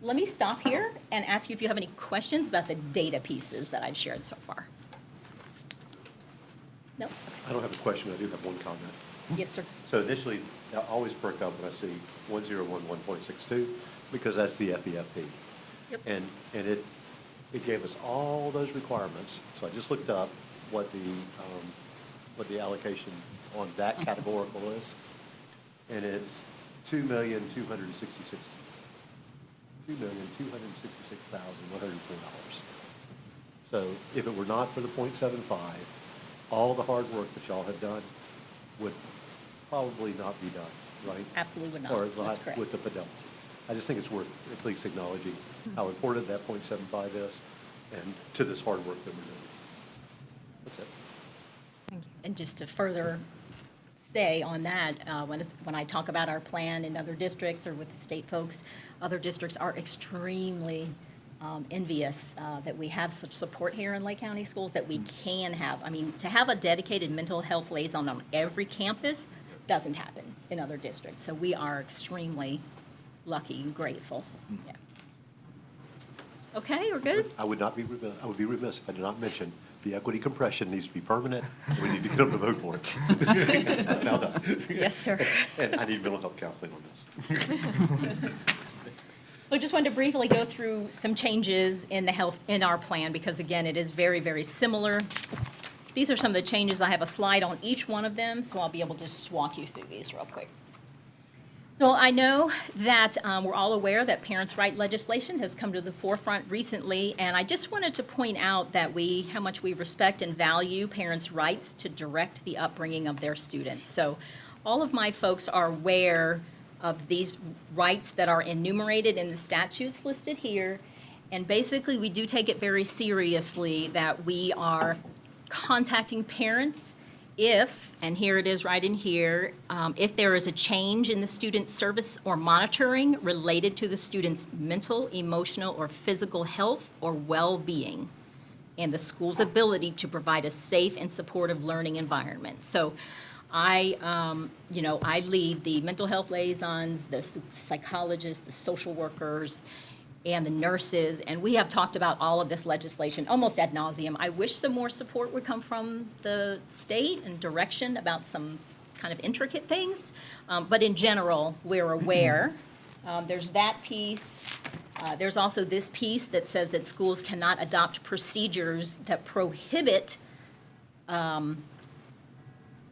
let me stop here and ask you if you have any questions about the data pieces that I've shared so far. No? I don't have a question, I do have one comment. Yes, sir. So initially, I always perk up when I see 1011.62, because that's the FEFP. Yep. And it gave us all those requirements. So I just looked up what the allocation on that categorical is. And it's $2,266,104. So if it were not for the .75, all the hard work that y'all have done would probably not be done, right? Absolutely would not. Or That's not correct. with the fidelity. I just think it's worth at least acknowledging how important that .75 is and to this hard work that we're doing. That's it. And just to further say on that, when I talk about our plan in other districts or with the state folks, other districts are extremely envious that we have such support here in Lake County Schools that we can have. I mean, to have a dedicated mental health liaison on every campus doesn't happen in other districts. So we are extremely lucky and grateful. Yeah. Okay, we're good? I would be remiss if I did not mention the equity compression needs to be permanent, and we need to get them to vote for it. Now done. Yes, sir. And I need mental health counseling on this. So I just wanted to briefly go through some changes in our plan, because again, it is very, very similar. These are some of the changes. I have a slide on each one of them, so I'll be able to just walk you through these real quick. So I know that we're all aware that parents' right legislation has come to the forefront recently, and I just wanted to point out that how much we respect and value parents' rights to direct the upbringing of their students. So all of my folks are aware of these rights that are enumerated in the statutes listed here, and basically we do take it very seriously that we are contacting parents if, and here it is right in here, if there is a change in the student's service or monitoring related to the student's mental, emotional, or physical health or well-being, and the school's ability to provide a safe and supportive learning environment. So I lead the mental health liaisons, the psychologists, the social workers, and the nurses, and we have talked about all of this legislation almost ad nauseum. I wish some more support would come from the state and direction about some kind of intricate things, but in general, we're aware. There's that piece. There's also this piece that says that schools cannot adopt procedures that prohibit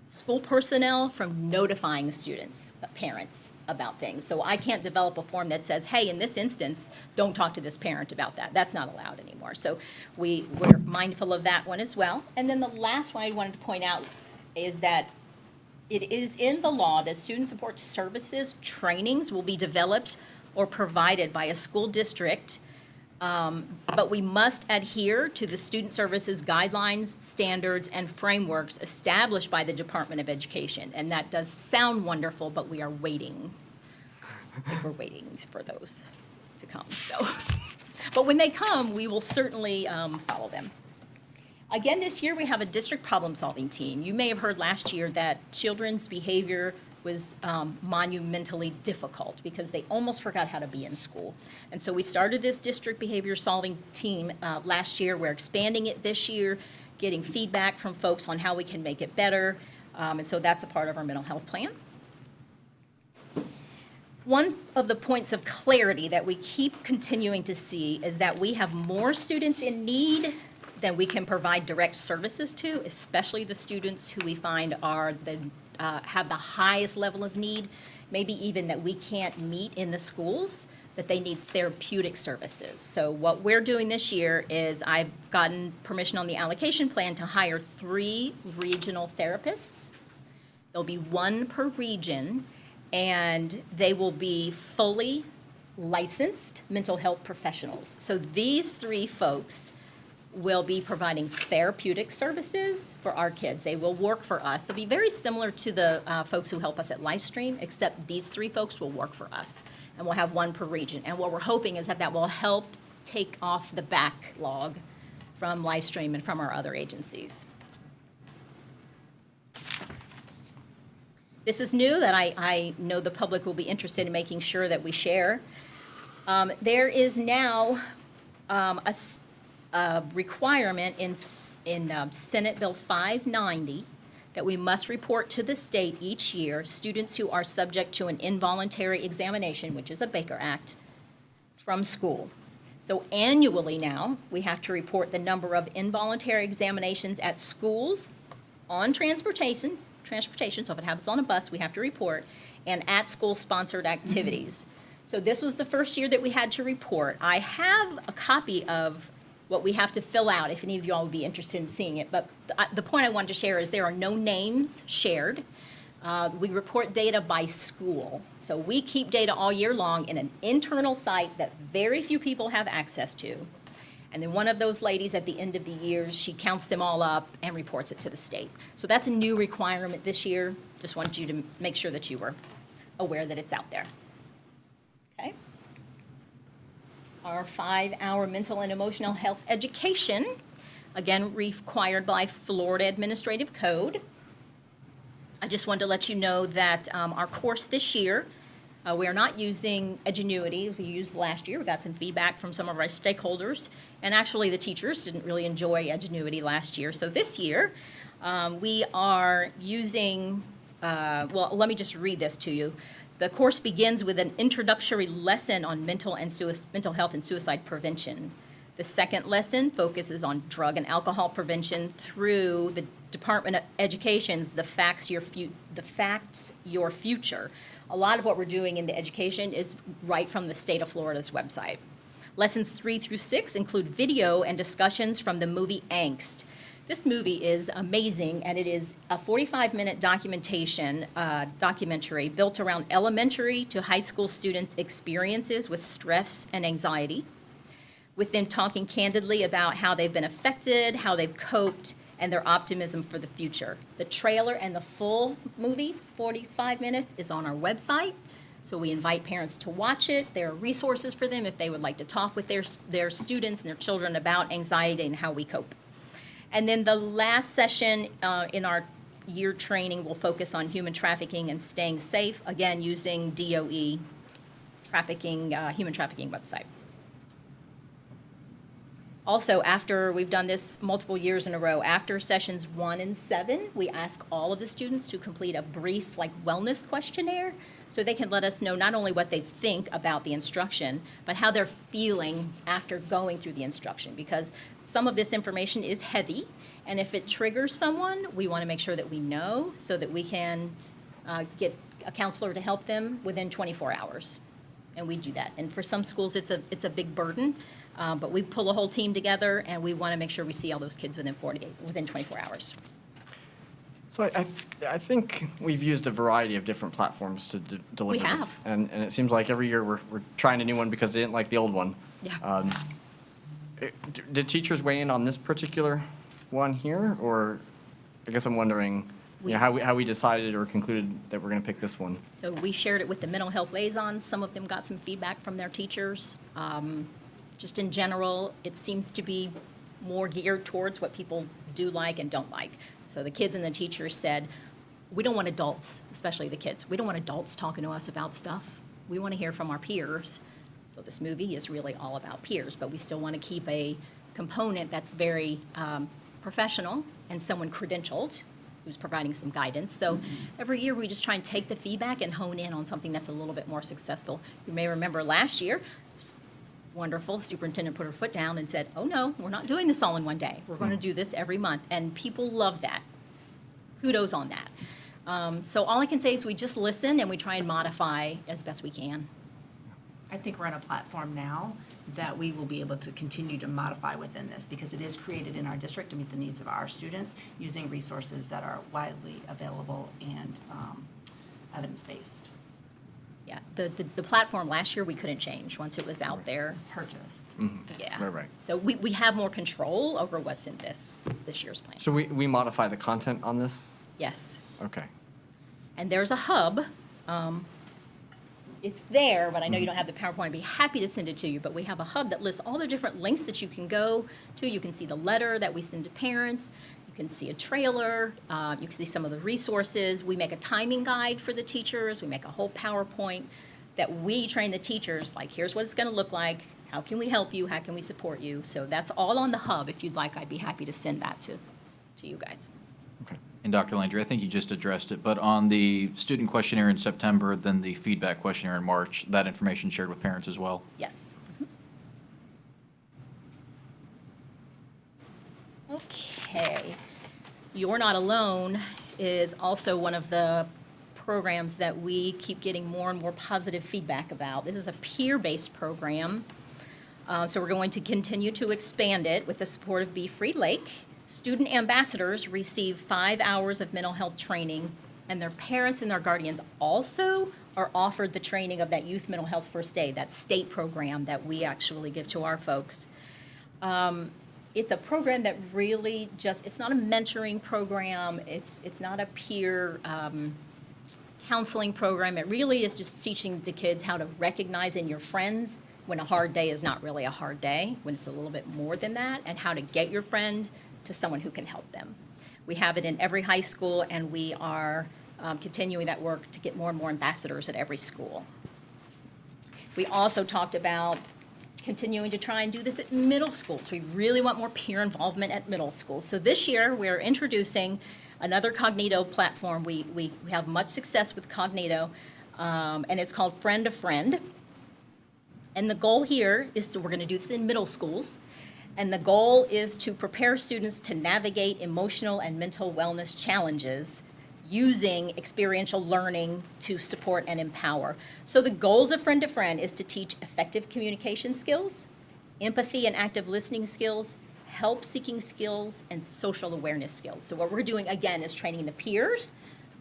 school personnel from notifying students, parents about things. So I can't develop a form that says, hey, in this instance, don't talk to this parent about that. That's not allowed anymore. So we're mindful of that one as well. And then the last one I wanted to point out is that it is in the law that student support services trainings will be developed or provided by a school district, but we must adhere to the student services guidelines, standards, and frameworks established by the Department of Education. And that does sound wonderful, but we are waiting. We're waiting for those to come, so. But when they come, we will certainly follow them. Again, this year, we have a district problem-solving team. You may have heard last year that children's behavior was monumentally difficult because they almost forgot how to be in school. And so we started this district behavior solving team last year. We're expanding it this year, getting feedback from folks on how we can make it better. And so that's a part of our mental health plan. One of the points of clarity that we keep continuing to see is that we have more students in need than we can provide direct services to, especially the students who we find are have the highest level of need, maybe even that we can't meet in the schools, that they need therapeutic services. So what we're doing this year is I've gotten permission on the allocation plan to hire 3 regional therapists. There'll be 1 per region, and they will be fully licensed mental health professionals. So these 3 folks will be providing therapeutic services for our kids. They will work for us. They'll be very similar to the folks who help us at Livestream, except these 3 folks will work for us, and we'll have 1 per region. And what we're hoping is that will help take off the backlog from Livestream and from our other agencies. This is new that I know the public will be interested in making sure that we share. There is now a requirement in Senate Bill 590 that we must report to the state each year students who are subject to an involuntary examination, which is a Baker Act, from school. So annually now, we have to report the number of involuntary examinations at schools, on transportation, so if it happens on a bus, we have to report, and at school-sponsored activities. So this was the first year that we had to report. I have a copy of what we have to fill out, if any of you all would be interested in seeing it. But the point I wanted to share is there are no names shared. We report data by school. So we keep data all year long in an internal site that very few people have access to. And then one of those ladies at the end of the year, she counts them all up and reports it to the state. So that's a new requirement this year. Just wanted you to make sure that you were aware that it's out there. Okay? Our 5-hour mental and emotional health education, again, required by Florida Administrative Code. I just wanted to let you know that our course this year, we are not using Edgenuity. We used last year. We got some feedback from some of our stakeholders. And actually, the teachers didn't really enjoy Edgenuity last year. So this year, we are using, well, let me just read this to you. The course begins with an introductory lesson on mental health and suicide prevention. The second lesson focuses on drug and alcohol prevention through the Department of Education's The Facts Your Future. A lot of what we're doing in the education is right from the state of Florida's website. Lessons 3 through 6 include video and discussions from the movie Angst. This movie is amazing, and it is a 45-minute documentary built around elementary to high school students' experiences with stress and anxiety, with them talking candidly about how they've been affected, how they've coped, and their optimism for the future. The trailer and the full movie, 45 minutes, is on our website, so we invite parents to watch it. There are resources for them if they would like to talk with their students and their children about anxiety and how we cope. And then the last session in our year training will focus on human trafficking and staying safe, again, using DOE human trafficking website. Also, after we've done this multiple years in a row, after sessions 1 and 7, we ask all of the students to complete a brief wellness questionnaire so they can let us know not only what they think about the instruction, but how they're feeling after going through the instruction, because some of this information is heavy, And if it triggers someone, we want to make sure that we know so that we can get a counselor to help them within 24 hours. And we do that. And for some schools, it's a big burden, but we pull a whole team together, and we want to make sure we see all those kids within 24 hours. So I think we've used a variety of different platforms to deliver this. have. And it seems like every year we're trying a new one because they didn't like the old one. Yeah. Did teachers weigh in on this particular one here? Or I guess I'm wondering, how we decided or concluded that we're going to pick this one? So we shared it with the mental health liaisons. Some of them got some feedback from their teachers. Just in general, it seems to be more geared towards what people do like and don't like. So the kids and the teachers said, we don't want adults, especially the kids, we don't want adults talking to us about stuff. We want to hear from our peers. So this movie is really all about peers, but we still want to keep a component that's very professional and someone credentialed who's providing some guidance. So every year, we just try and take the feedback and hone in on something that's a little bit more successful. You may remember last year, it was wonderful, the superintendent put her foot down and said, oh no, we're not doing this all in one day. We're going to do this every month. And people love that. Kudos on that. So all I can say is we just listen and we try and modify as best we can. I think we're on a platform now that we will be able to continue to modify within this because it is created in our district to meet the needs of our students using resources that are widely available and evidence-based. Yeah, the platform last year, we couldn't change once it was out there. It was purchased. Yeah. Right. So we have more control over what's in this year's plan. So we modify the content on this? Yes. Okay. And there's a hub. It's there, but I know you don't have the PowerPoint. I'd be happy to send it to you. But we have a hub that lists all the different links that you can go to. You can see the letter that we send to parents. You can see a trailer. You can see some of the resources. We make a timing guide for the teachers. We make a whole PowerPoint that we train the teachers, like, here's what it's going to look like. How can we help you? How can we support you? So that's all on the hub. If you'd like, I'd be happy to send that to you guys. Okay. And Dr. Landry, I think you just addressed it, but on the student questionnaire in September, then the feedback questionnaire in March, that information shared with parents as well? Yes. Okay. You're Not Alone is also one of the programs that we keep getting more and more positive feedback about. This is a peer-based program, so we're going to continue to expand it with the support of Be Free Lake. Student ambassadors receive 5 hours of mental health training, and their parents and their guardians also are offered the training of that youth mental health first aid, that state program that we actually give to our folks. It's a program that really just, it's not a mentoring program, it's not a peer counseling program. It really is just teaching the kids how to recognize in your friends when a hard day is not really a hard day, when it's a little bit more than that, and how to get your friend to someone who can help them. We have it in every high school, and we are continuing that work to get more and more ambassadors at every school. We also talked about continuing to try and do this at middle schools. We really want more peer involvement at middle schools. So this year, we're introducing another Cognito platform. We have much success with Cognito, and it's called Friend a Friend. And the goal here is we're going to do this in middle schools. And the goal is to prepare students to navigate emotional and mental wellness challenges using experiential learning to support and empower. So the goals of Friend to Friend is to teach effective communication skills, empathy and active listening skills, help-seeking skills, and social awareness skills. So what we're doing, again, is training the peers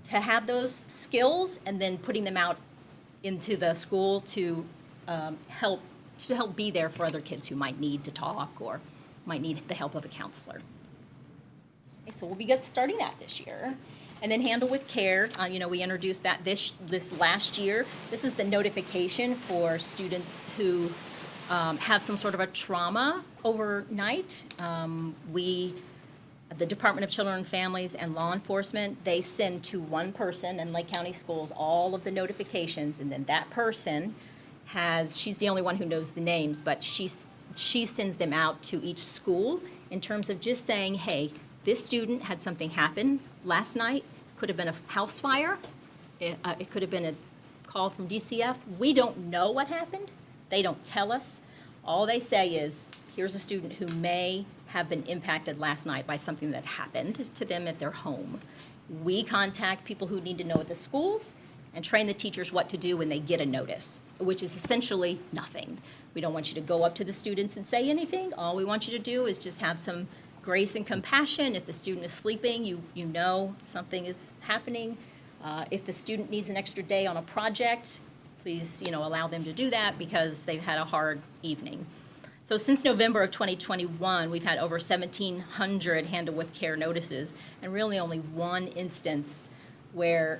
to have those skills and then putting them out into the school to help be there for other kids who might need to talk or might need the help of a counselor. Okay, so we'll be starting that this year. And then Handle with Care, we introduced that this last year. This is the notification for students who have some sort of a trauma overnight. The Department of Children and Families and law enforcement, they send to one person in Lake County Schools all of the notifications, and then that person she's the only one who knows the names, but she sends them out to each school in terms of just saying, hey, this student had something happen last night. Could have been a house fire. It could have been a call from DCF. We don't know what happened. They don't tell us. All they say is, here's a student who may have been impacted last night by something that happened to them at their home. We contact people who need to know at the schools and train the teachers what to do when they get a notice, which is essentially nothing. We don't want you to go up to the students and say anything. All we want you to do is just have some grace and compassion. If the student is sleeping, you know something is happening. If the student needs an extra day on a project, please, allow them to do that because they've had a hard evening. So since November of 2021, we've had over 1,700 handle with care notices, and really only one instance where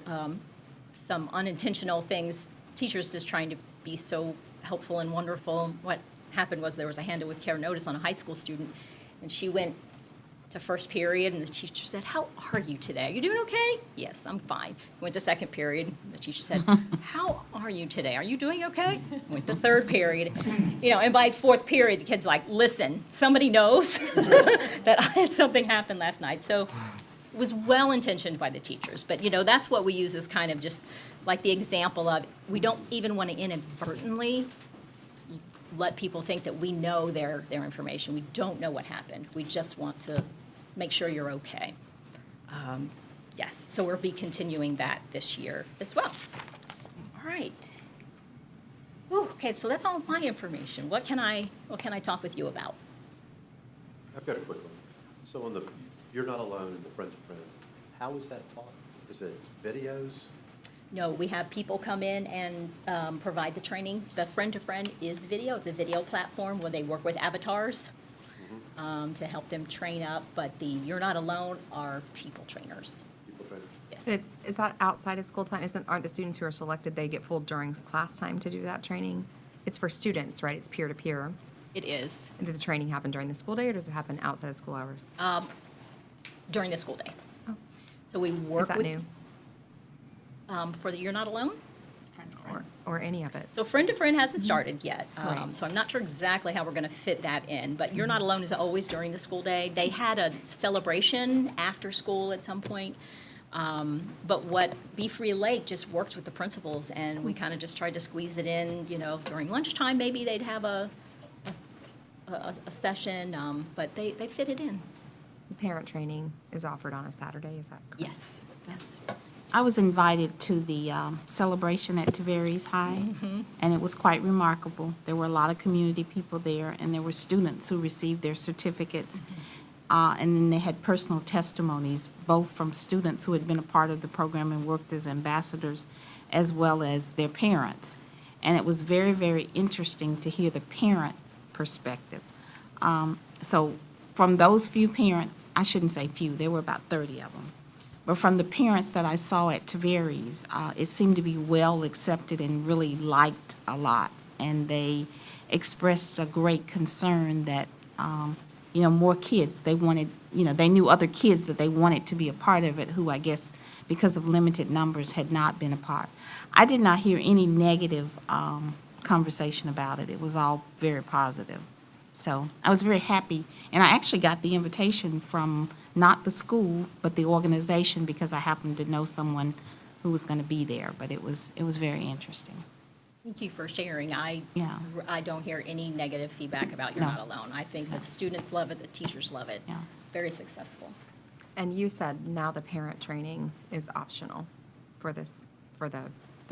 some unintentional things, teachers just trying to be so helpful and wonderful. What happened was there was a handle with care notice on a high school student, and she went to first period, and the teacher said, "How are you today? You doing okay?" "Yes, I'm fine." Went to second period, the teacher said, "How are you today? Are you doing okay?" Went to third period, and by fourth period, the kid's like, "Listen, somebody knows that I had something happen last night." So it was well-intentioned by the teachers, but, that's what we use as kind of just like the example of, we don't even want to inadvertently let people think that we know their information. We don't know what happened. We just want to make sure you're okay. Yes, so we'll be continuing that this year as well. All right. Whew, okay, so that's all my information. What can I talk with you about? I've got a quick one. So on the You're Not Alone in the Friend to Friend, how is that taught? Is it videos? No, we have people come in and provide the training. The Friend to Friend is video. It's a video platform where they work with avatars to help them train up. But the You're Not Alone are people trainers. People trainers? Yes. Is that outside of school time? Aren't the students who are selected, they get pulled during class time to do that training? It's for students, right? It's peer-to-peer. It is And did the training happen during the school day, or does it happen outside of school hours? during the school day. Oh. So we work Is that with. new? For the You're Not Alone? Or any of it? So Friend to Friend hasn't started yet, Right. so I'm not sure exactly how we're going to fit that in. But You're Not Alone is always during the school day. They had a celebration after school at some point. But what Be Free Lake just worked with the principals, and we kind of just tried to squeeze it in, during lunchtime, maybe they'd have a session, but they fit it in. The parent training is offered on a Saturday, is that correct? Yes, yes. I was invited to the celebration at Tavares High, and it was quite remarkable. There were a lot of community people there, and there were students who received their certificates. And then they had personal testimonies, both from students who had been a part of the program and worked as ambassadors, as well as their parents. And it was very, very interesting to hear the parent perspective. So from those few parents, I shouldn't say few, there were about 30 of them. But from the parents that I saw at Tavares, it seemed to be well accepted and really liked a lot. And they expressed a great concern that, more kids, they wanted, they knew other kids that they wanted to be a part of it who I guess because of limited numbers had not been a part. I did not hear any negative conversation about it. It was all very positive. So I was very happy. And I actually got the invitation from not the school, but the organization because I happened to know someone who was going to be there. But it was very interesting. Thank you for sharing. I Yeah. don't hear any negative feedback about You're No. Not Alone. I think the students love it, the teachers love it. Yeah. Very successful. And you said now the parent training is optional for the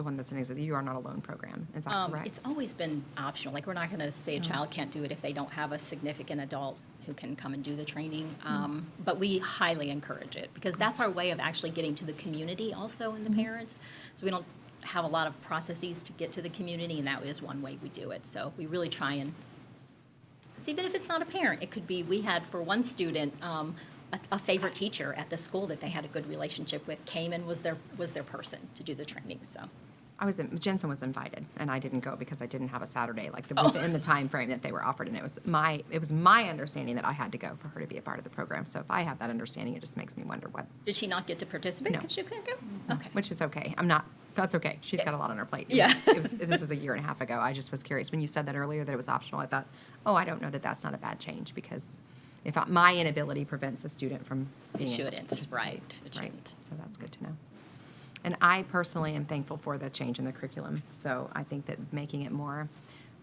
one that's in the You Are Not Alone program. Is that correct? It's always been optional. Like, we're not going to say a child can't do it if they don't have a significant adult who can come and do the training. But we highly encourage it because that's our way of actually getting to the community also and the parents. So we don't have a lot of processes to get to the community, and that is one way we do it. So we really try and see, even if it's not a parent, it could be, we had for one student, a favorite teacher at the school that they had a good relationship with came and was their person to do the training, so. Jensen was invited, and I didn't go because I didn't have a Saturday, like Oh. within the time frame that they were offered, and it was my understanding that I had to go for her to be a part of the program. So if I have that understanding, it just makes me wonder what, Did she not get to participate No. because she couldn't go? Okay. which is okay. That's okay. She's got a lot on her plate. Yeah. This is a year and a half ago. I just was curious. When you said that earlier, that it was optional, I thought, I don't know that that's not a bad change, because if my inability prevents a student from being able to shouldn't, participate. right, it shouldn't. So that's good to know. And I personally am thankful for the change in the curriculum. So I think that making it more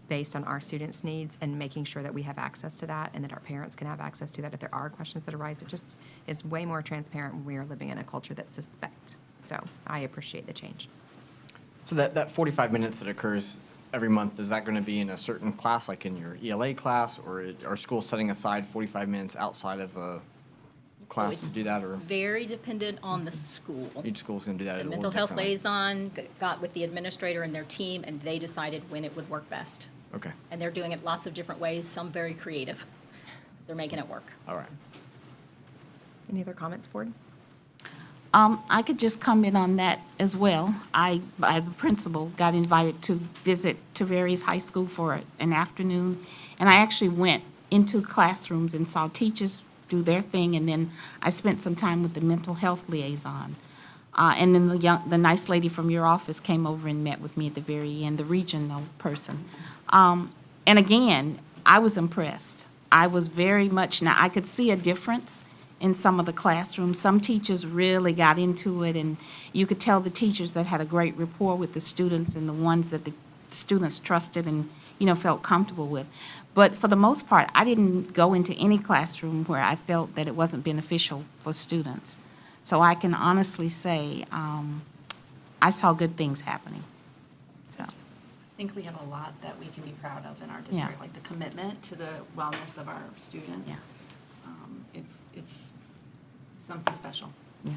based on our students' needs and making sure that we have access to that and that our parents can have access to that if there are questions that arise. It just is way more transparent when we are living in a culture that's suspect. So I appreciate the change. So that 45 minutes that occurs every month, is that going to be in a certain class, like in your ELA class, or are schools setting aside 45 minutes outside of a class to do that, or Very dependent on the school. each school's going to do that The a little mental health differently? liaison got with the administrator and their team, and they decided when it would work best. Okay, And they're doing it lots of different ways, some very creative. They're making it work. all right. Any other comments, board? I could just comment on that as well. I, the principal, got invited to visit Tavares High School for an afternoon, and I actually went into classrooms and saw teachers do their thing, and then I spent some time with the mental health liaison. And then the nice lady from your office came over and met with me at the very end, the regional person. And again, I was impressed. I was very much, now I could see a difference in some of the classrooms. Some teachers really got into it, and you could tell the teachers that had a great rapport with the students and the ones that the students trusted and, felt comfortable with. But for the most part, I didn't go into any classroom where I felt that it wasn't beneficial for students. So I can honestly say, I saw good things happening. So, I think we have a lot that we can be proud of in our Yeah. district, like the commitment to the wellness of our students. Yeah. It's something special. yeah.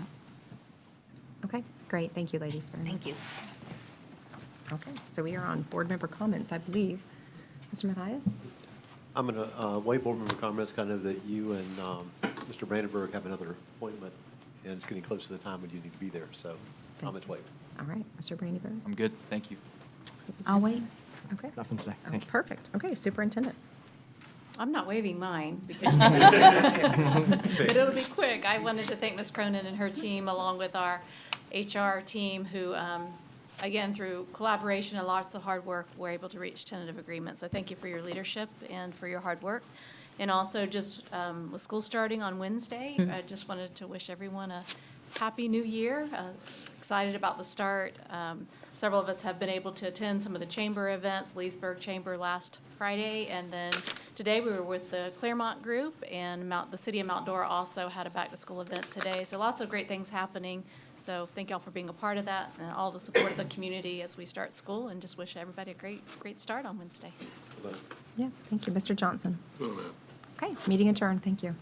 Okay, great. Thank you, ladies. Very much. Thank you. Okay, so we are on board member comments, I believe. Mr. Mathias? I'm going to waive board member comments. I know that you and Mr. Brandenburg have another appointment, and it's getting close to the time when you need to be there, so comments waived. All right, Mr. Brandyberg? I'm good, thank you. Mrs. I'll wait. Okay. Nothing today, Oh, thank you. Perfect. Okay, superintendent. I'm not waiving mine because, but it'll be quick. I wanted to thank Ms. Cronin and her team, along with our HR team, who, again, through collaboration and lots of hard work, were able to reach tentative agreements. So thank you for your leadership and for your hard work. And also, just with school starting on Wednesday, I just wanted to wish everyone a happy new year. Excited about the start. Several of us have been able to attend some of the chamber events, Leesburg Chamber last Friday, and then today we were with the Claremont group, and the city of Mount Dora also had a back-to-school event today. So lots of great things happening. So thank y'all for being a part of that and all the support of the community as we start school, and just wish everybody a great start on Wednesday. Yeah, thank you. Mr. Johnson? Oh, no. Okay, meeting adjourned. Thank you.